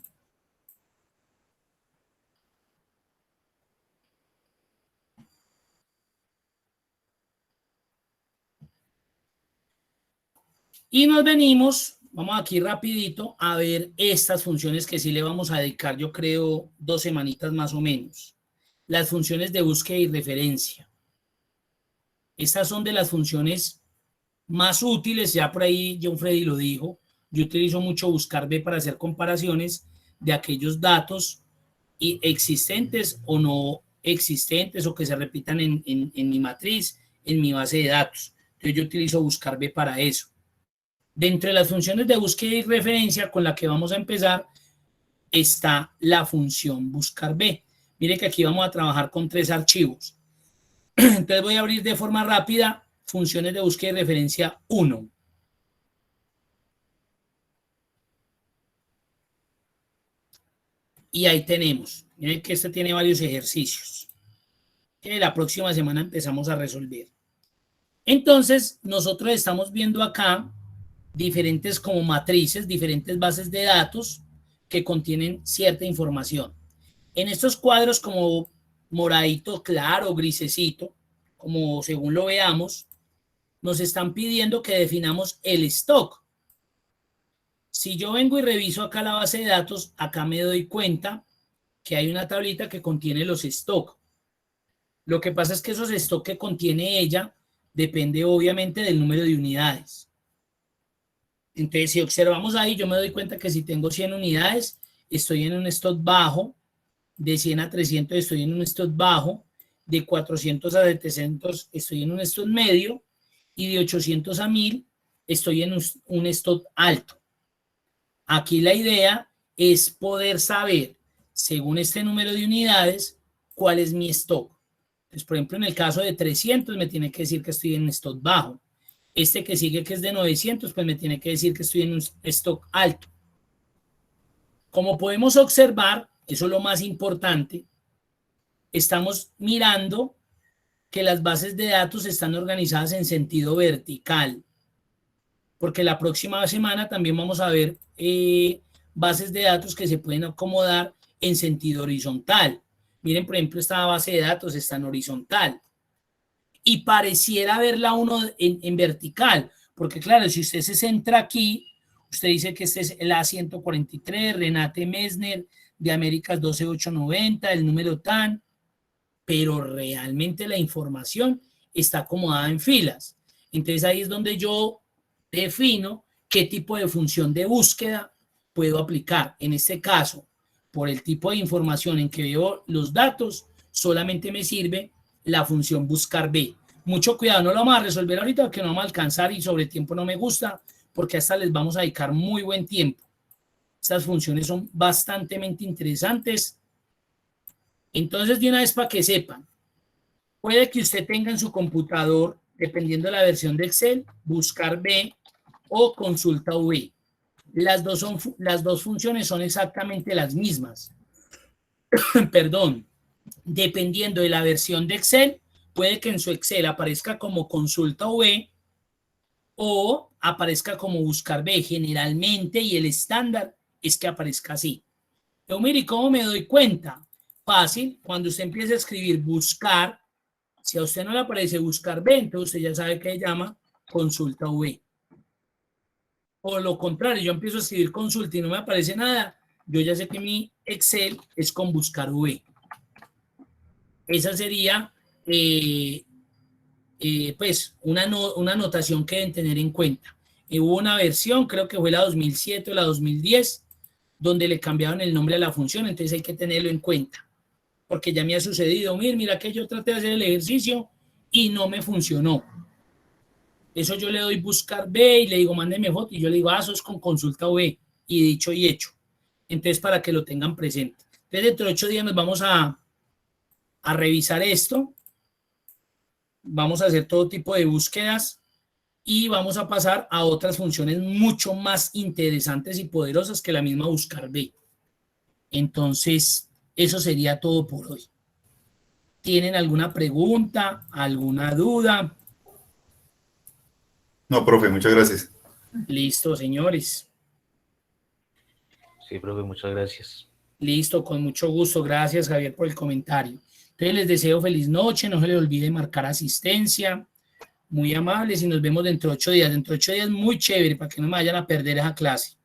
Y nos venimos, vamos aquí rapidito a ver estas funciones que sí le vamos a dedicar, yo creo, 2 semanitas más o menos. Las funciones de búsqueda y referencia. Estas son de las funciones más útiles, ya por ahí John Freddy lo dijo. Yo utilizo mucho buscar B para hacer comparaciones de aquellos datos existentes o no existentes o que se repitan en mi matriz, en mi base de datos. Entonces yo utilizo buscar B para eso. Dentro de las funciones de búsqueda y referencia con la que vamos a empezar está la función buscar B. Mire que aquí vamos a trabajar con 3 archivos. Entonces voy a abrir de forma rápida funciones de búsqueda y referencia 1. Y ahí tenemos. Miren que este tiene varios ejercicios que la próxima semana empezamos a resolver. Entonces, nosotros estamos viendo acá diferentes como matrices, diferentes bases de datos que contienen cierta información. En estos cuadros como moradito claro, grisecito, como según lo veamos, nos están pidiendo que definamos el stock. Si yo vengo y reviso acá la base de datos, acá me doy cuenta que hay una tablita que contiene los stock. Lo que pasa es que esos stock que contiene ella depende obviamente del número de unidades. Entonces, si observamos ahí, yo me doy cuenta que si tengo 100 unidades, estoy en un stock bajo, de 100 a 300 estoy en un stock bajo, de 400 a 700 estoy en un stock medio, y de 800 a 1000 estoy en un stock alto. Aquí la idea es poder saber, según este número de unidades, cuál es mi stock. Entonces, por ejemplo, en el caso de 300 me tiene que decir que estoy en stock bajo. Este que sigue, que es de 900, pues me tiene que decir que estoy en un stock alto. Como podemos observar, eso es lo más importante, estamos mirando que las bases de datos están organizadas en sentido vertical, porque la próxima semana también vamos a ver bases de datos que se pueden acomodar en sentido horizontal. Miren, por ejemplo, esta base de datos está en horizontal. Y pareciera verla uno en vertical, porque claro, si usted se centra aquí, usted dice que este es el A143, Renate Messner, de Américas 12890, el número TAN, pero realmente la información está acomodada en filas. Entonces ahí es donde yo defino qué tipo de función de búsqueda puedo aplicar. En este caso, por el tipo de información en que veo los datos, solamente me sirve la función buscar B. Mucho cuidado, no lo vamos a resolver ahorita porque no vamos a alcanzar y sobre tiempo no me gusta, porque hasta les vamos a dedicar muy buen tiempo. Estas funciones son bastante interesantes. Entonces, de una vez para que sepan, puede que usted tenga en su computador, dependiendo de la versión de Excel, buscar B o consulta V. Las dos funciones son exactamente las mismas. Perdón. Dependiendo de la versión de Excel, puede que en su Excel aparezca como consulta V o aparezca como buscar B. Generalmente, y el estándar es que aparezca así. Pero mire, ¿cómo me doy cuenta? Fácil, cuando usted empieza a escribir buscar, si a usted no le aparece buscar B, entonces usted ya sabe que se llama consulta V. O lo contrario, yo empiezo a escribir consulta y no me aparece nada, yo ya sé que mi Excel es con buscar V. Esa sería pues una anotación que deben tener en cuenta. Hubo una versión, creo que fue la 2007 o la 2010, donde le cambiaron el nombre a la función, entonces hay que tenerlo en cuenta, porque ya me ha sucedido, mira que yo traté de hacer el ejercicio y no me funcionó. Eso yo le doy buscar B y le digo, mándeme foto, y yo le digo, eso es con consulta B, y dicho y hecho. Entonces, para que lo tengan presente. Entonces, dentro de 8 días nos vamos a revisar esto. Vamos a hacer todo tipo de búsquedas y vamos a pasar a otras funciones mucho más interesantes y poderosas que la misma buscar B. Entonces, eso sería todo por hoy. ¿Tienen alguna pregunta, alguna duda? No, profe, muchas gracias. Listo, señores. Sí, profe, muchas gracias. Listo, con mucho gusto. Gracias, Javier, por el comentario. Entonces, les deseo feliz noche. No se les olvide marcar asistencia. Muy amables y nos vemos dentro de 8 días. Dentro de 8 días muy chévere para que no me vayan a perder esa clase.